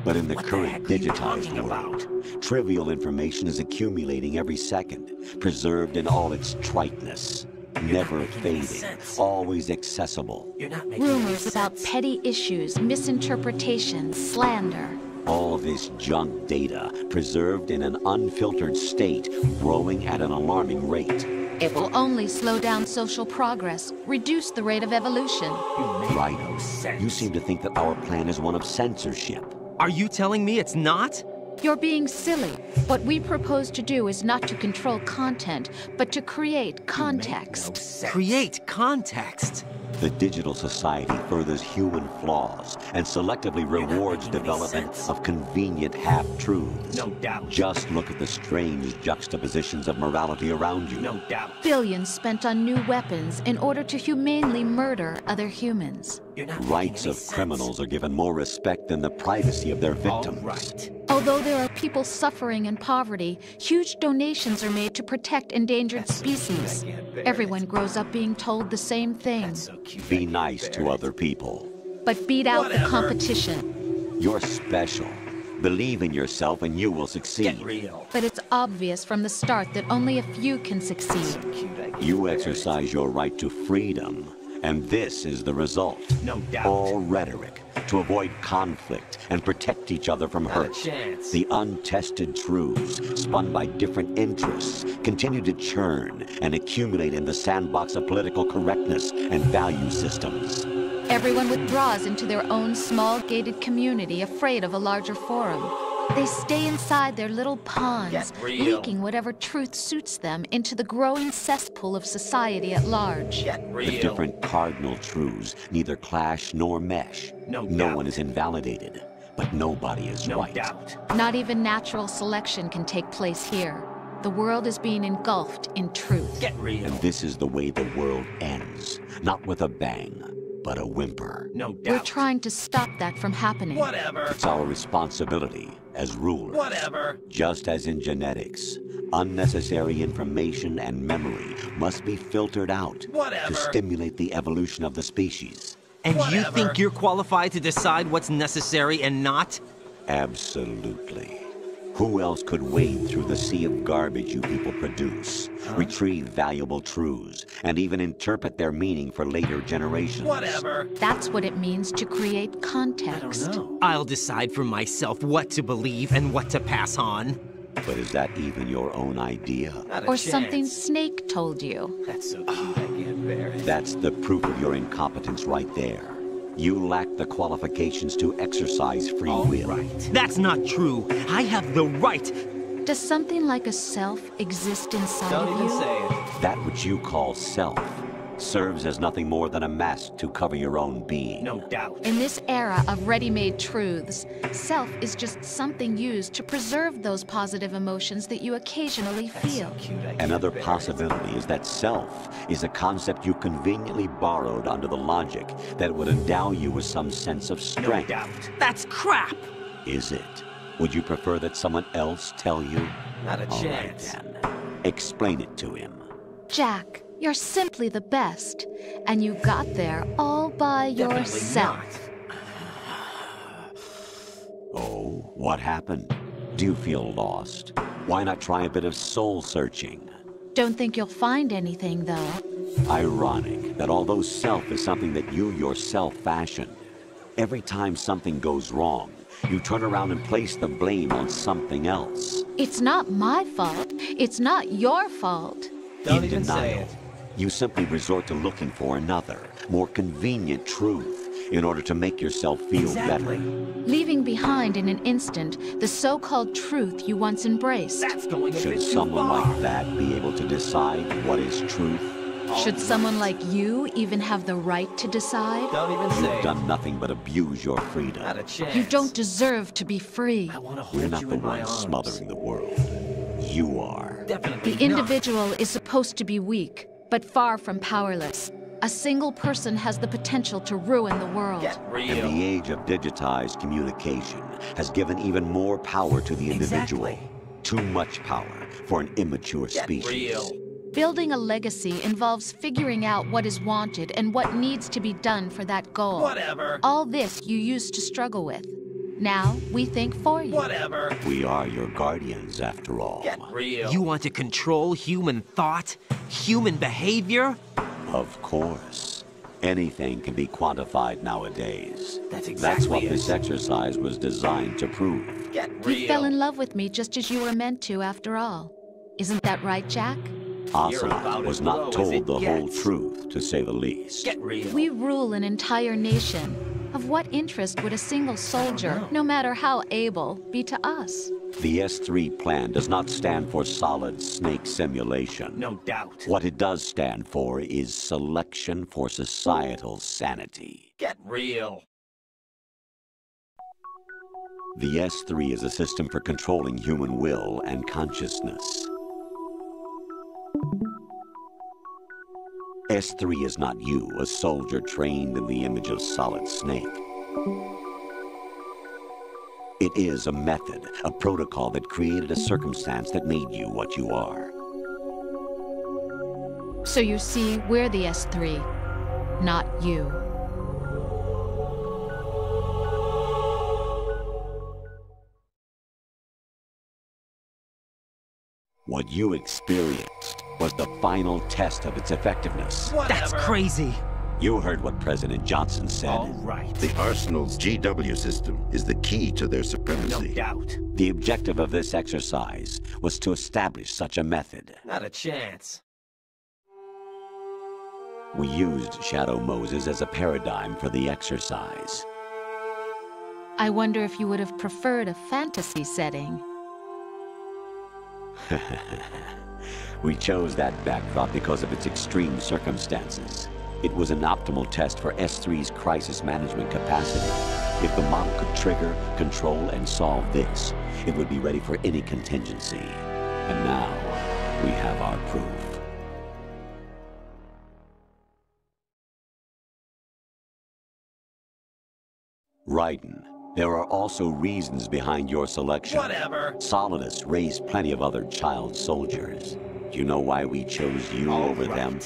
But in the current digitized world, trivial information is accumulating every second, preserved in all its triteness, never fading, always accessible. Rumors about petty issues, misinterpretations, slander. All this junk data, preserved in an unfiltered state, growing at an alarming rate. It will only slow down social progress, reduce the rate of evolution. Right. You seem to think that our plan is one of censorship. Are you telling me it's not? You're being silly. What we propose to do is not to control content, but to create context. Create context? The digital society furthers human flaws and selectively rewards development of convenient half-truths. No doubt. Just look at the strange juxtapositions of morality around you. No doubt. Billions spent on new weapons in order to humanely murder other humans. Rights of criminals are given more respect than the privacy of their victims. Although there are people suffering in poverty, huge donations are made to protect endangered species. Everyone grows up being told the same thing. Be nice to other people. But beat out the competition. You're special. Believe in yourself and you will succeed. But it's obvious from the start that only a few can succeed. You exercise your right to freedom, and this is the result. No doubt. All rhetoric to avoid conflict and protect each other from hurt. The untested truths, spun by different interests, continue to churn and accumulate in the sandbox of political correctness and value systems. Everyone withdraws into their own small gated community, afraid of a larger forum. They stay inside their little ponds, leaking whatever truth suits them into the growing cesspool of society at large. The different cardinal truths neither clash nor mesh. No one is invalidated, but nobody is right. Not even natural selection can take place here. The world is being engulfed in truth. And this is the way the world ends. Not with a bang, but a whimper. We're trying to stop that from happening. It's our responsibility as rulers. Just as in genetics, unnecessary information and memory must be filtered out to stimulate the evolution of the species. And you think you're qualified to decide what's necessary and not? Absolutely. Who else could wade through the sea of garbage you people produce, retrieve valuable truths, and even interpret their meaning for later generations? That's what it means to create context. I'll decide for myself what to believe and what to pass on. But is that even your own idea? Or something Snake told you. That's so cute, I can't bear it. That's the proof of your incompetence right there. You lack the qualifications to exercise free will. That's not true. I have the right. Does something like a self exist inside of you? That which you call self serves as nothing more than a mask to cover your own being. No doubt. In this era of ready-made truths, self is just something used to preserve those positive emotions that you occasionally feel. Another possibility is that self is a concept you conveniently borrowed under the logic that would endow you with some sense of strength. No doubt. That's crap! Is it? Would you prefer that someone else tell you? Not a chance. All right, then. Explain it to him. Jack, you're simply the best, and you got there all by yourself. Oh, what happened? Do you feel lost? Why not try a bit of soul-searching? Don't think you'll find anything, though. Ironic that although self is something that you yourself fashioned, every time something goes wrong, you turn around and place the blame on something else. It's not my fault. It's not your fault. Don't even say it. You simply resort to looking for another, more convenient truth in order to make yourself feel better. Leaving behind in an instant the so-called truth you once embraced. Should someone like that be able to decide what is truth? Should someone like you even have the right to decide? Don't even say it. You've done nothing but abuse your freedom. Not a chance. You don't deserve to be free. I want to We're hold not you the in my ones arms. smothering the world. you are. The individual is supposed to be weak, but far from powerless. A single person has the potential to ruin the world. And the age of digitized communication has given even more power to the individual. Too much power for an immature species. Building a legacy involves figuring out what is wanted and what needs to be done for that goal. Whatever. All this you used to struggle with. Now, we think for you. Whatever. We are your guardians, after all. Get real. You want to control human thought? Human behavior? Of course. Anything can be quantified nowadays. That's what it. this exercise was designed to prove. Get real. You fell in love with me just as you were meant to, after all. Isn't that right, Jack? Ocelot was not told the whole truth, to say the least. Get real. We rule an entire nation. Of what interest would a single soldier, no matter how able, be to us? The S3 plan does not stand for solid snake simulation. No doubt. What it does stand for is selection for societal sanity. Get real. The S3 is a system for controlling human will and consciousness. S3 is not you, a soldier trained in the image of Solid Snake. It is a method, a protocol that created a circumstance that made you what you are. So you see, we're the S3, not you. What you experienced was the final test of its effectiveness. That's crazy. You heard what President Johnson said. All right. The Arsenal's GW system is the key to their supremacy. No doubt. The objective of this exercise was to establish such a method. Not a chance. We used Shadow Moses as a paradigm for the exercise. I wonder if you would have preferred a fantasy setting. We chose that backdrop because of its extreme circumstances. It was an optimal test for S3's crisis management capacity. If the model could trigger, control, and solve this, it would be ready for any contingency. And now, we have our proof. Raiden, there are also reasons behind your selection. Whatever. Solidus raised plenty of other child soldiers. Do you know why we chose you over them?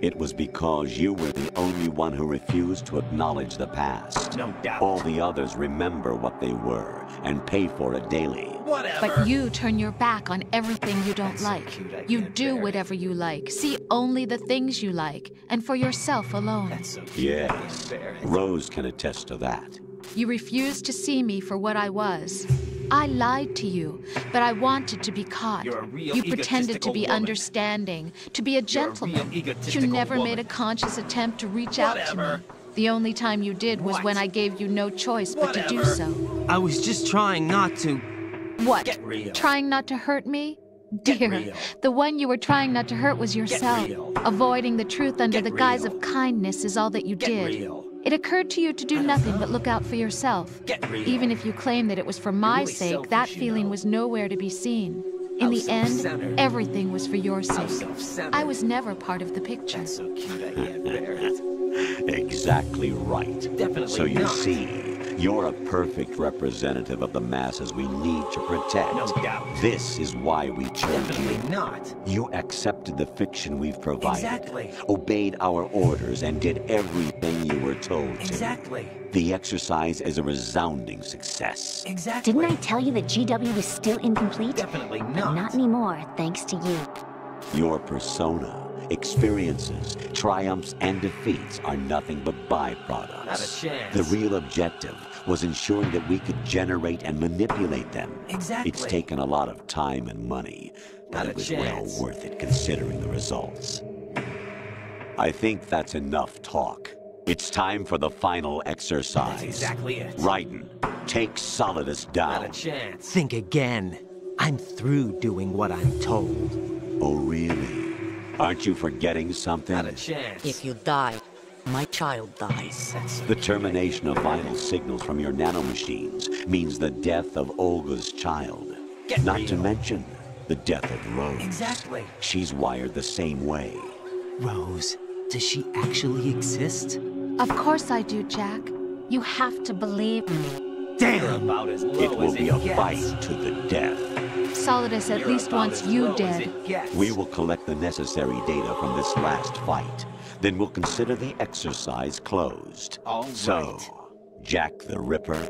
It was because you were the only one who refused to acknowledge the past. No doubt. All the others remember what they were and pay for it daily. Whatever. But you turn your back on everything you don't like. You do whatever you like, see only the things you like, and for yourself alone. That's so cute. Yes, Rose can attest to that. You refused to see me for what I was. I lied to you, but I wanted to be caught. You're a real You pretended to be egotistical woman. understanding, to be a gentleman. You egotistical never woman. made a conscious attempt to reach out to me. The only time you did was when I gave you no choice but to do so. I was just trying not to. What? Get real. Trying not to hurt me? Get Dear, real. the one you were trying not to hurt was yourself. real. Avoiding the truth under Get the guise real. of kindness is all that you Get did. real. It occurred to you to do nothing but look out for yourself. Get real. Even if you claim that it was for my really sake, that selfish, you feeling know. was nowhere to be seen. In How the end, self-centered. everything was for your How sake. self-centered. I was never part of the picture. That's so cute, I can't bear it. Exactly right. Definitely So you not. see, you're a perfect representative of the masses we need to protect. No doubt. This is why we chose Definitely you. not. You accepted the fiction we've provided. Exactly. Obeyed our orders and did everything you were told to. Exactly. The exercise is a resounding success. Exactly. Didn't I tell you that GW was still incomplete? Definitely But not. not anymore, thanks to you. Your persona, experiences, triumphs, and defeats are nothing but byproducts. Not a chance. The real objective was ensuring that we could generate and manipulate them. Exactly. It's taken a lot of time and money, but Not it a was chance. well worth it considering the results. I think that's enough talk. It's time for the final exercise. That's exactly it. Raiden, take Solidus down. Not a chance. Think again. I'm through doing what I'm told. Oh, really? Aren't you forgetting something? Not a chance. If you die, my child dies. The termination of vital signals from your nanomachines means the death of Olga's child. Not to mention the death of Rose. Exactly. She's wired the same way. Rose, does she actually exist? Of course I do, Jack. You have to believe me. Damn! About as low It will be a gets. fight to the death. Solidus at least wants you dead. We will collect the necessary data from this last fight. Then we'll consider the exercise closed. All so, right. Jack the Ripper,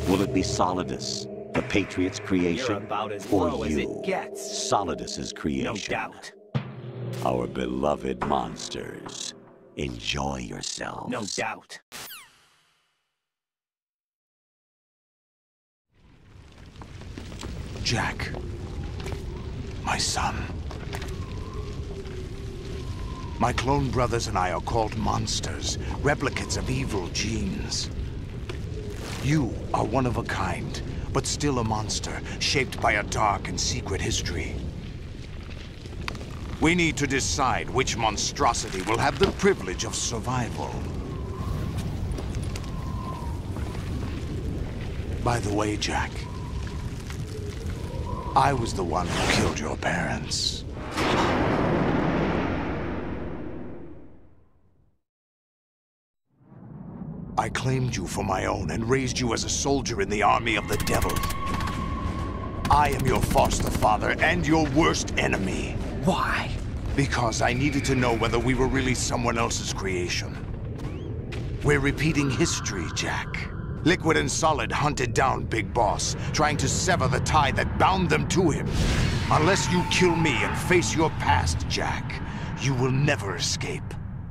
will it be Solidus, the Patriot's creation, You're about as or low as you, it gets. Solidus's creation? No doubt. Our beloved monsters. Enjoy yourselves. No doubt. Jack, my son. My clone brothers and I are called monsters, replicates of evil genes. You are one of a kind, but still a monster, shaped by a dark and secret history. We need to decide which monstrosity will have the privilege of survival. By the way, Jack, I was the one who killed your parents. I claimed you for my own and raised you as a soldier in the army of the devil. I am your foster father and your worst enemy. Why? Because I needed to know whether we were really someone else's creation. We're repeating history, Jack. Liquid and Solid hunted down Big Boss, trying to sever the tie that bound them to him. Unless you kill me and face your past, Jack, you will never escape.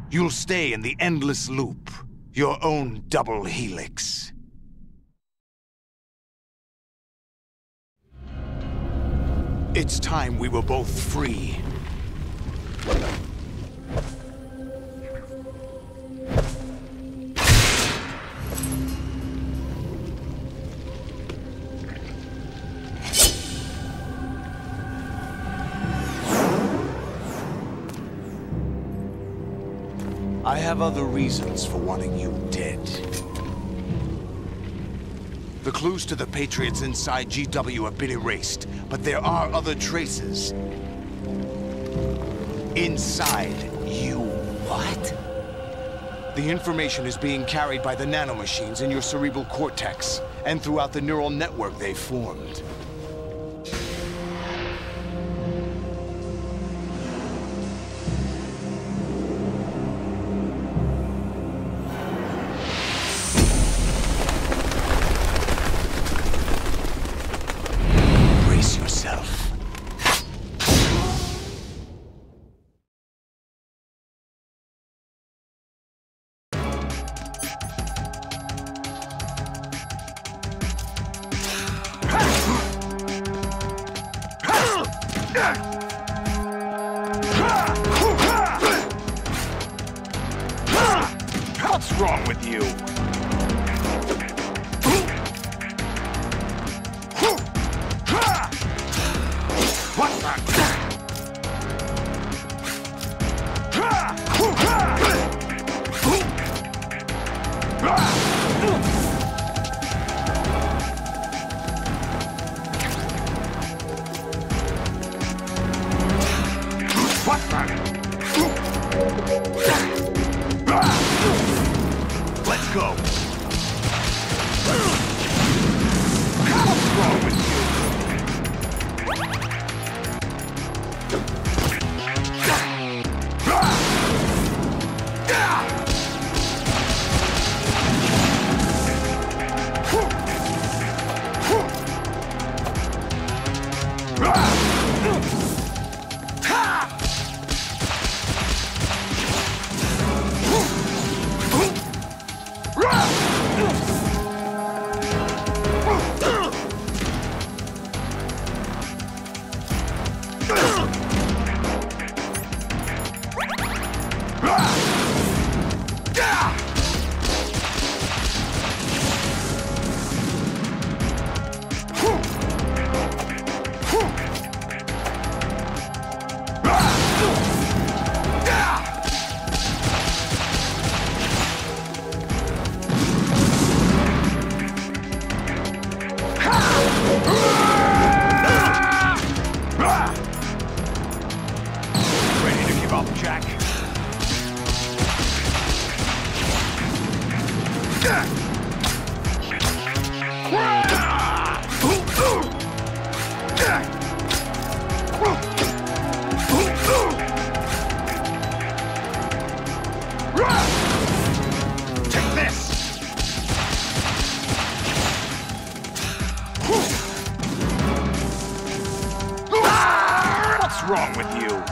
You'll stay in the endless loop, your own double helix. It's time we were both free. I have other reasons for wanting you dead. The clues to the Patriots inside GW have been erased, but there are other traces. Inside you. What? The information is being carried by the nanomachines in your cerebral cortex, and throughout the neural network they formed. Brace yourself. What's wrong with you? What Let's go. What's wrong with you? What's wrong with you?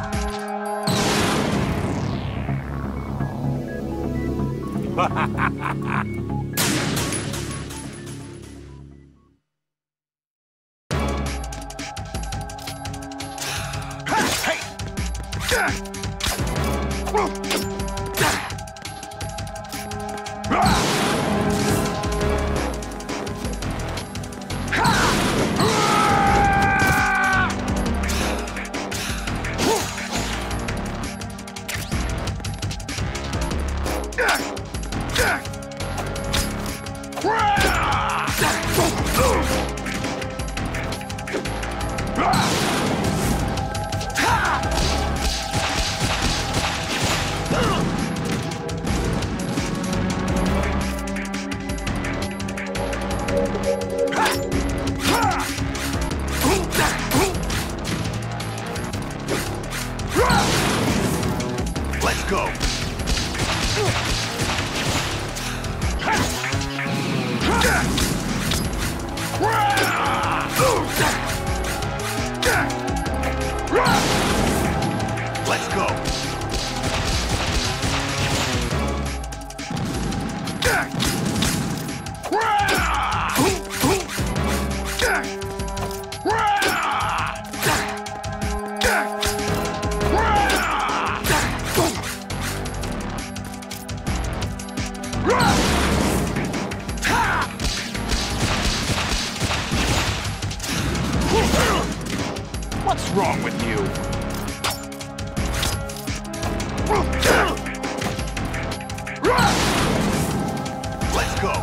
Let's go. Let's go. What's wrong with you? Let's go.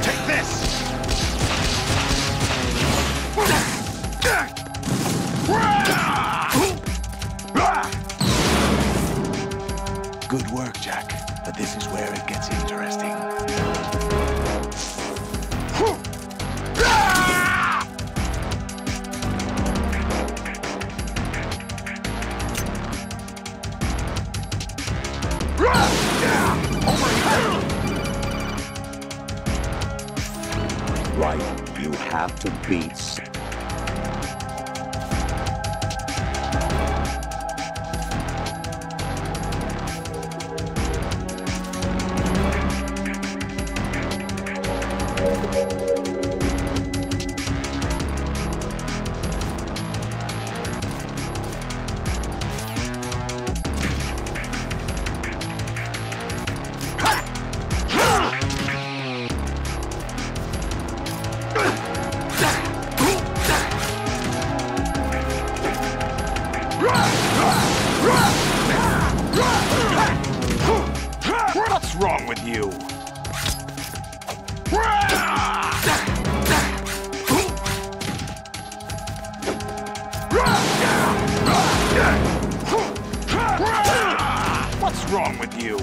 Take this! Good work, Jack. But this is where it gets interesting. Right, you have to beat What's wrong with you? What's wrong with you?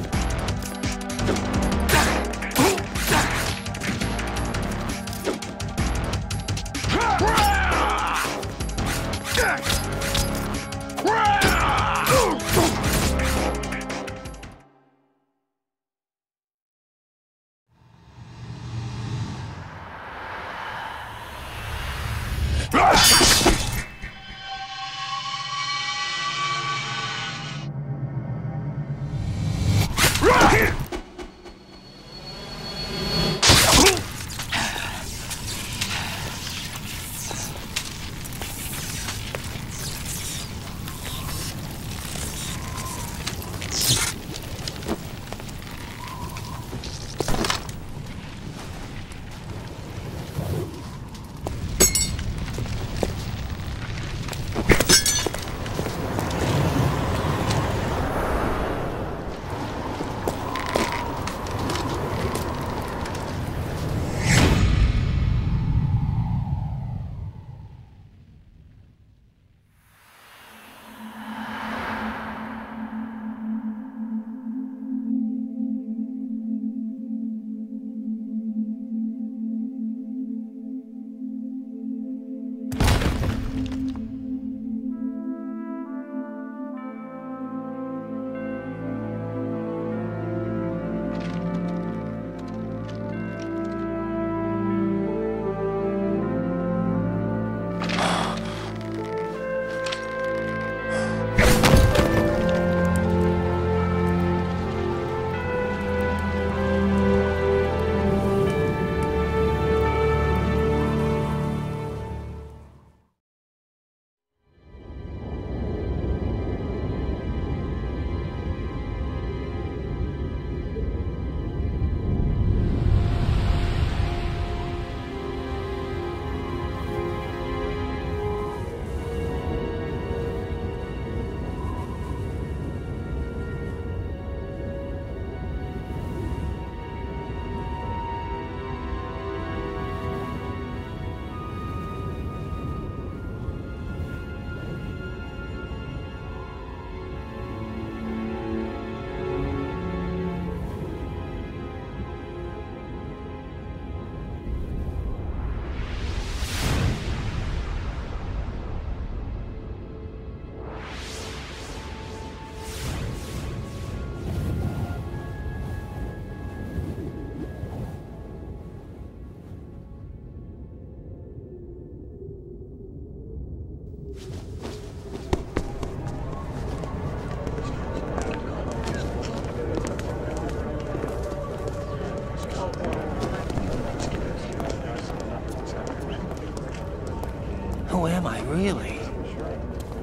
Really?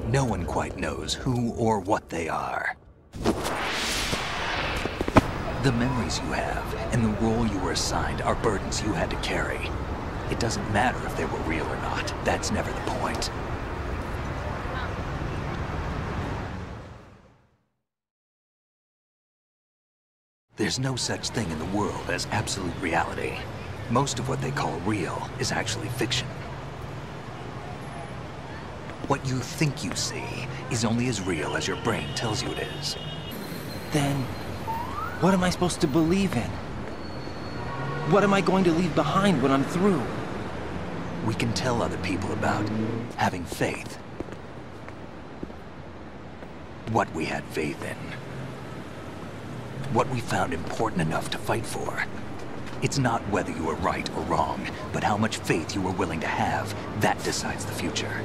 No one quite knows who or what they are. The memories you have and the role you were assigned are burdens you had to carry. It doesn't matter if they were real or not. That's never the point. There's no such thing in the world as absolute reality. Most of what they call real is actually fiction. What you think you see is only as real as your brain tells you it is. Then, what am I supposed to believe in? What am I going to leave behind when I'm through? We can tell other people about having faith. What we had faith in. What we found important enough to fight for. It's not whether you were right or wrong, but how much faith you were willing to have. That decides the future.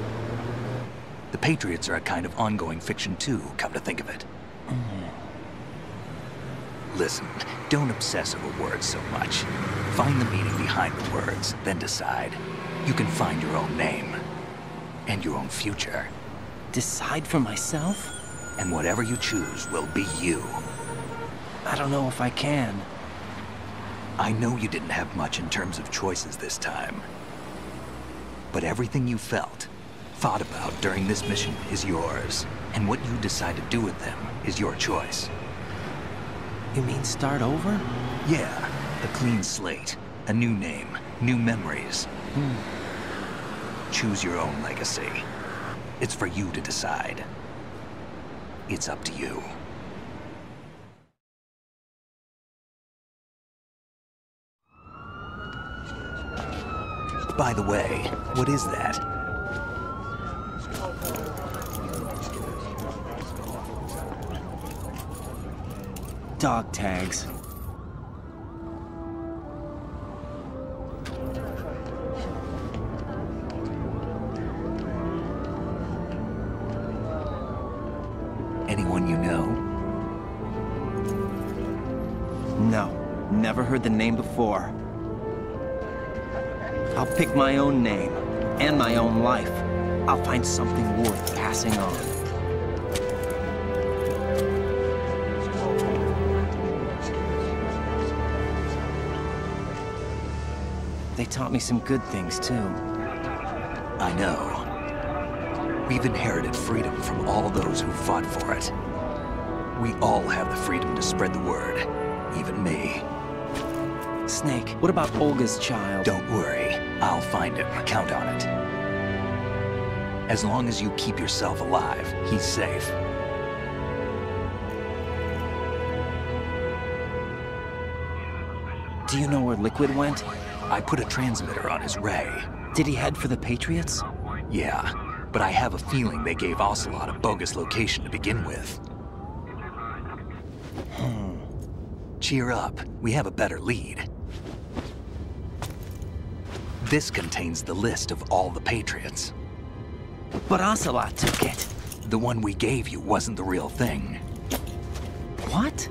The Patriots are a kind of ongoing fiction too, come to think of it. Listen, don't obsess over words so much. Find the meaning behind the words, then decide. You can find your own name. And your own future. Decide for myself? And whatever you choose will be you. I don't know if I can. I know you didn't have much in terms of choices this time. But everything you felt, thought about during this mission is yours. And what you decide to do with them is your choice. You mean start over? Yeah, a clean slate, a new name, new memories. Choose your own legacy. It's for you to decide. It's up to you. By the way, what is that? Dog tags. Anyone you know? No, never heard the name before. I'll pick my own name, and my own life. I'll find something worth passing on. They taught me some good things, too. I know. We've inherited freedom from all those who fought for it. We all have the freedom to spread the word, even me. Snake, what about Olga's child? Don't worry. I'll find him. Count on it. As long as you keep yourself alive, he's safe. Do you know where Liquid went? I put a transmitter on his ray. Did he head for the Patriots? Yeah, but I have a feeling they gave Ocelot a bogus location to begin with. Cheer up. We have a better lead. This contains the list of all the Patriots. But Ocelot took it. The one we gave you wasn't the real thing. What?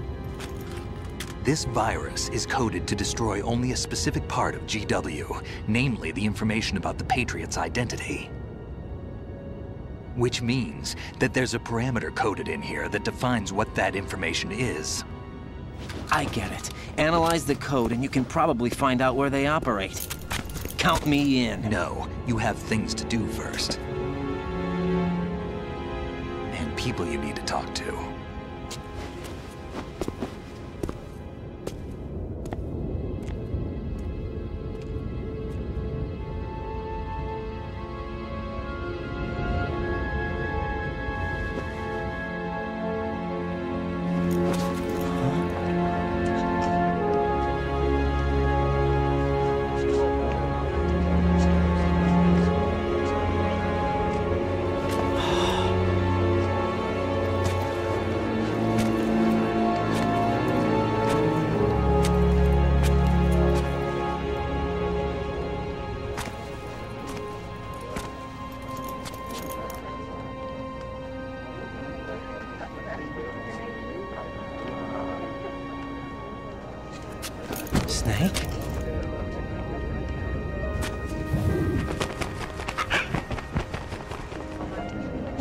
This virus is coded to destroy only a specific part of GW, namely the information about the Patriots' identity. Which means that there's a parameter coded in here that defines what that information is. I get it. Analyze the code and you can probably find out where they operate. Count me in. No, you have things to do first. And people you need to talk to.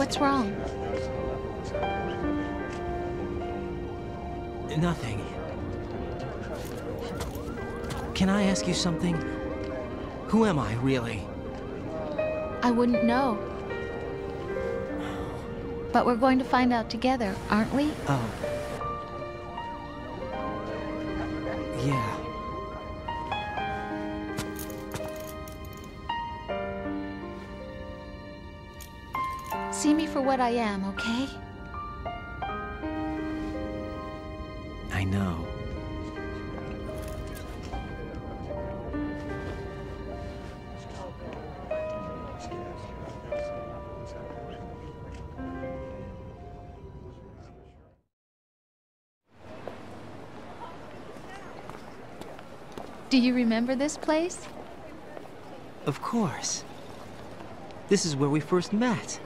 What's wrong? Nothing. Can I ask you something? Who am I, really? I wouldn't know. But we're going to find out together, aren't we? Oh. Yeah. See me for what I am, okay? I know. Do you remember this place? Of course. This is where we first met.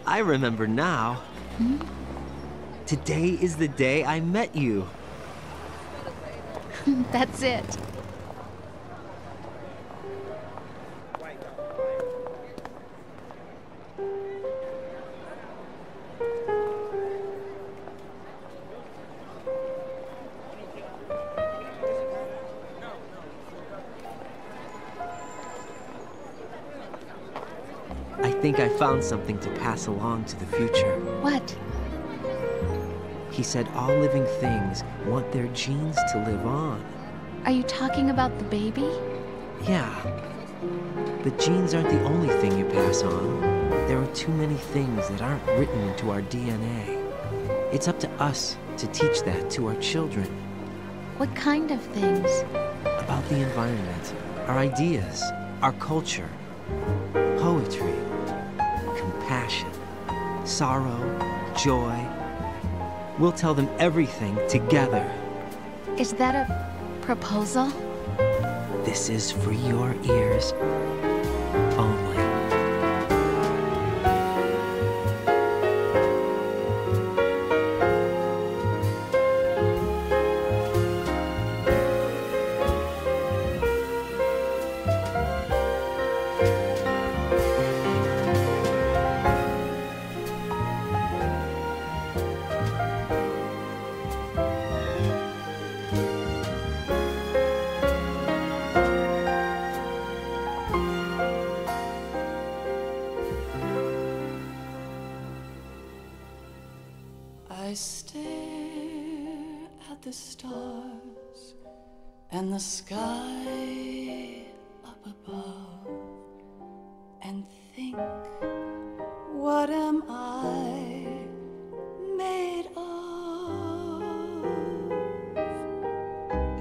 I remember now. Hmm? Today is the day I met you. That's it. I think I found something to pass along to the future. What? He said all living things want their genes to live on. Are you talking about the baby? Yeah. But genes aren't the only thing you pass on. There are too many things that aren't written into our DNA. It's up to us to teach that to our children. What kind of things? About the environment, our ideas, our culture, poetry, compassion, sorrow, joy. We'll tell them everything together. Is that a proposal? This is for your ears only. I stare at the stars and the sky up above and think, what am I made of?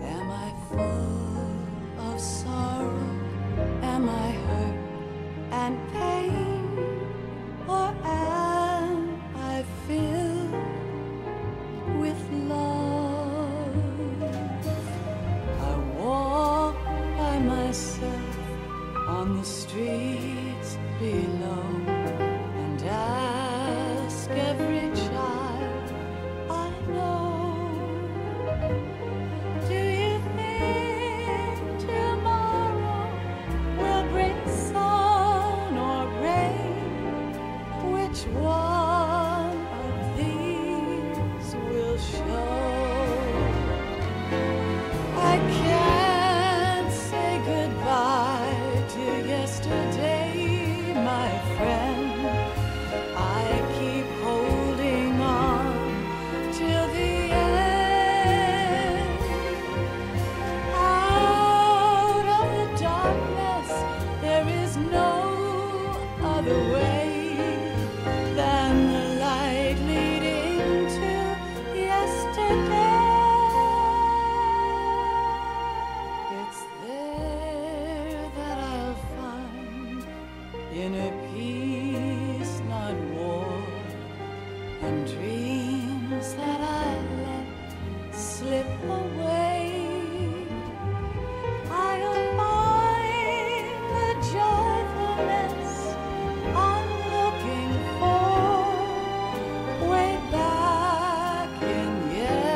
Am I full of sorrow? Am I hurt and pain? Or am I filled with love? I walk by myself on the streets below and ask every child I know, do you think tomorrow will bring sun or rain? Which one of these will show? I can't say goodbye to yesterday, my friend. I keep holding on till the end. Out of the darkness, there is no other way than the light leading to yesterday. It's there that I'll find inner peace, not war, and dreams that I let slip away. I'll find the joyfulness I'm looking for way back in yesterday.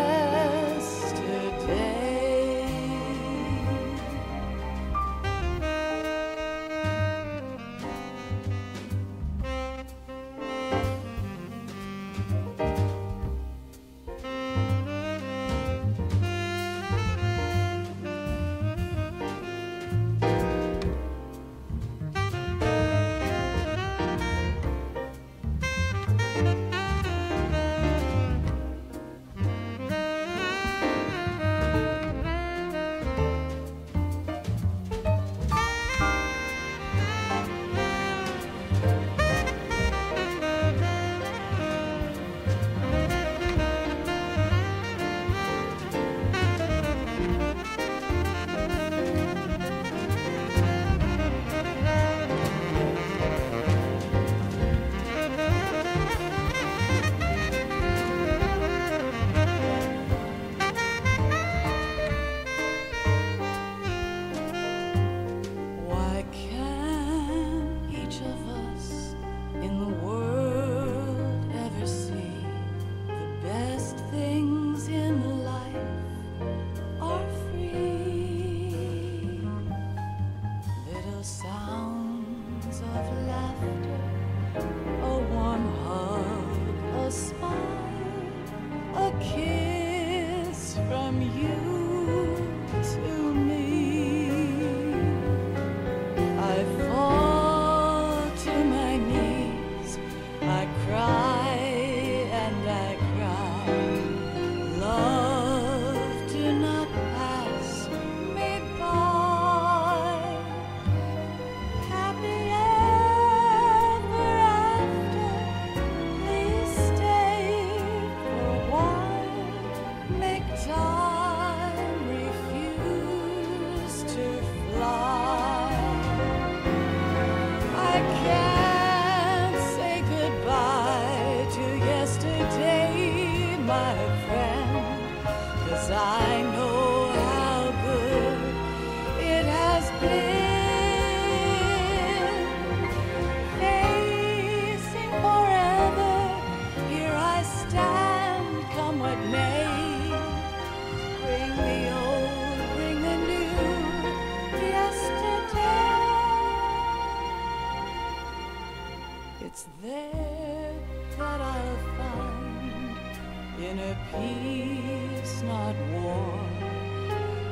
inner peace, not war,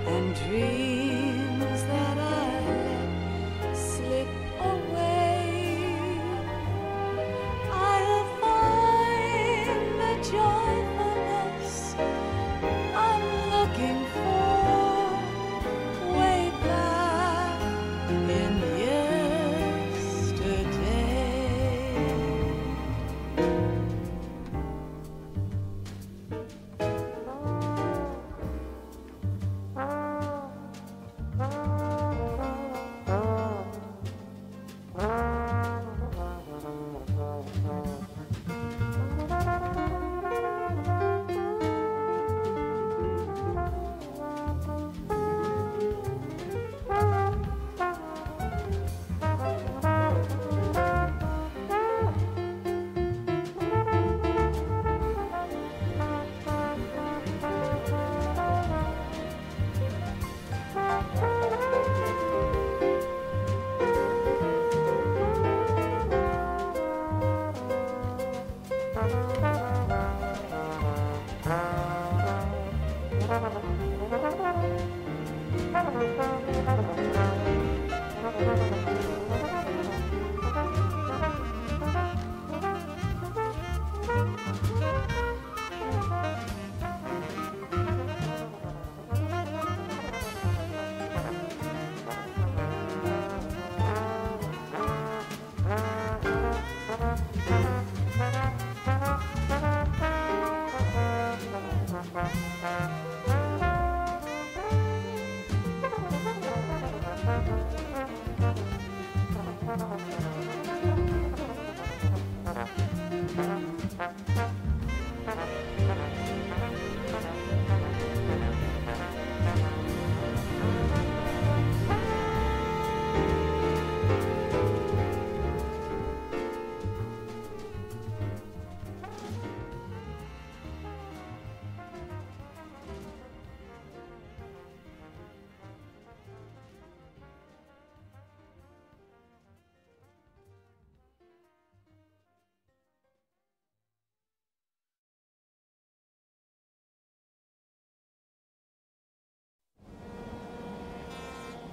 and dreams that I let slip away. I'll find the joyfulness I'm looking for way back in yesterday.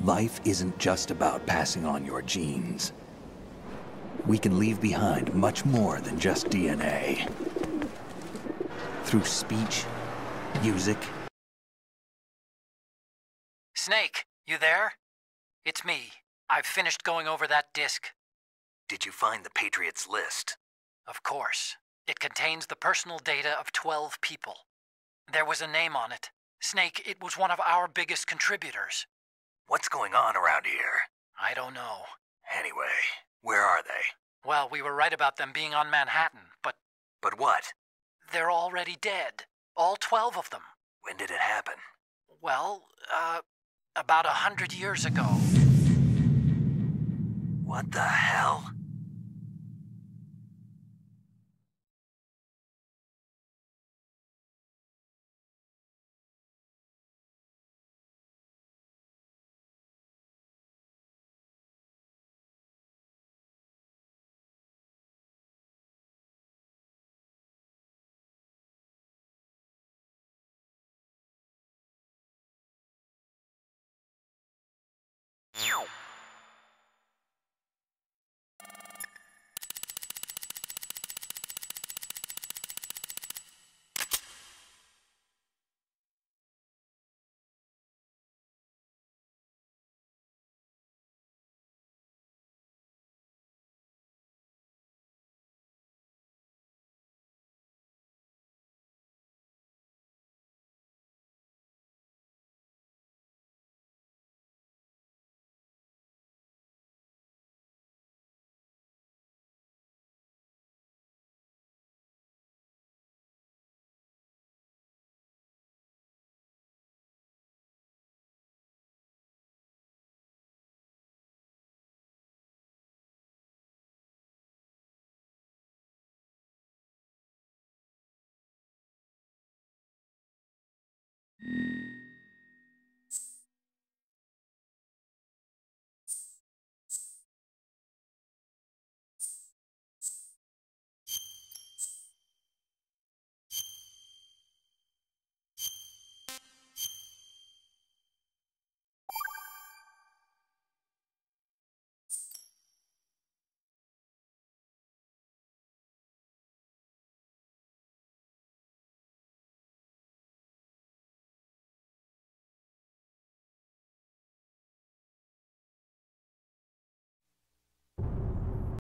Life isn't just about passing on your genes. We can leave behind much more than just DNA. Through speech, music. Snake, you there? It's me. I've finished going over that disc. Did you find the Patriots list? Of course. It contains the personal data of 12 people. There was a name on it. Snake, it was one of our biggest contributors. What's going on around here? I don't know. Anyway, where are they? Well, we were right about them being on Manhattan, but... But what? They're already dead. All 12 of them. When did it happen? Well, about 100 years ago. What the hell?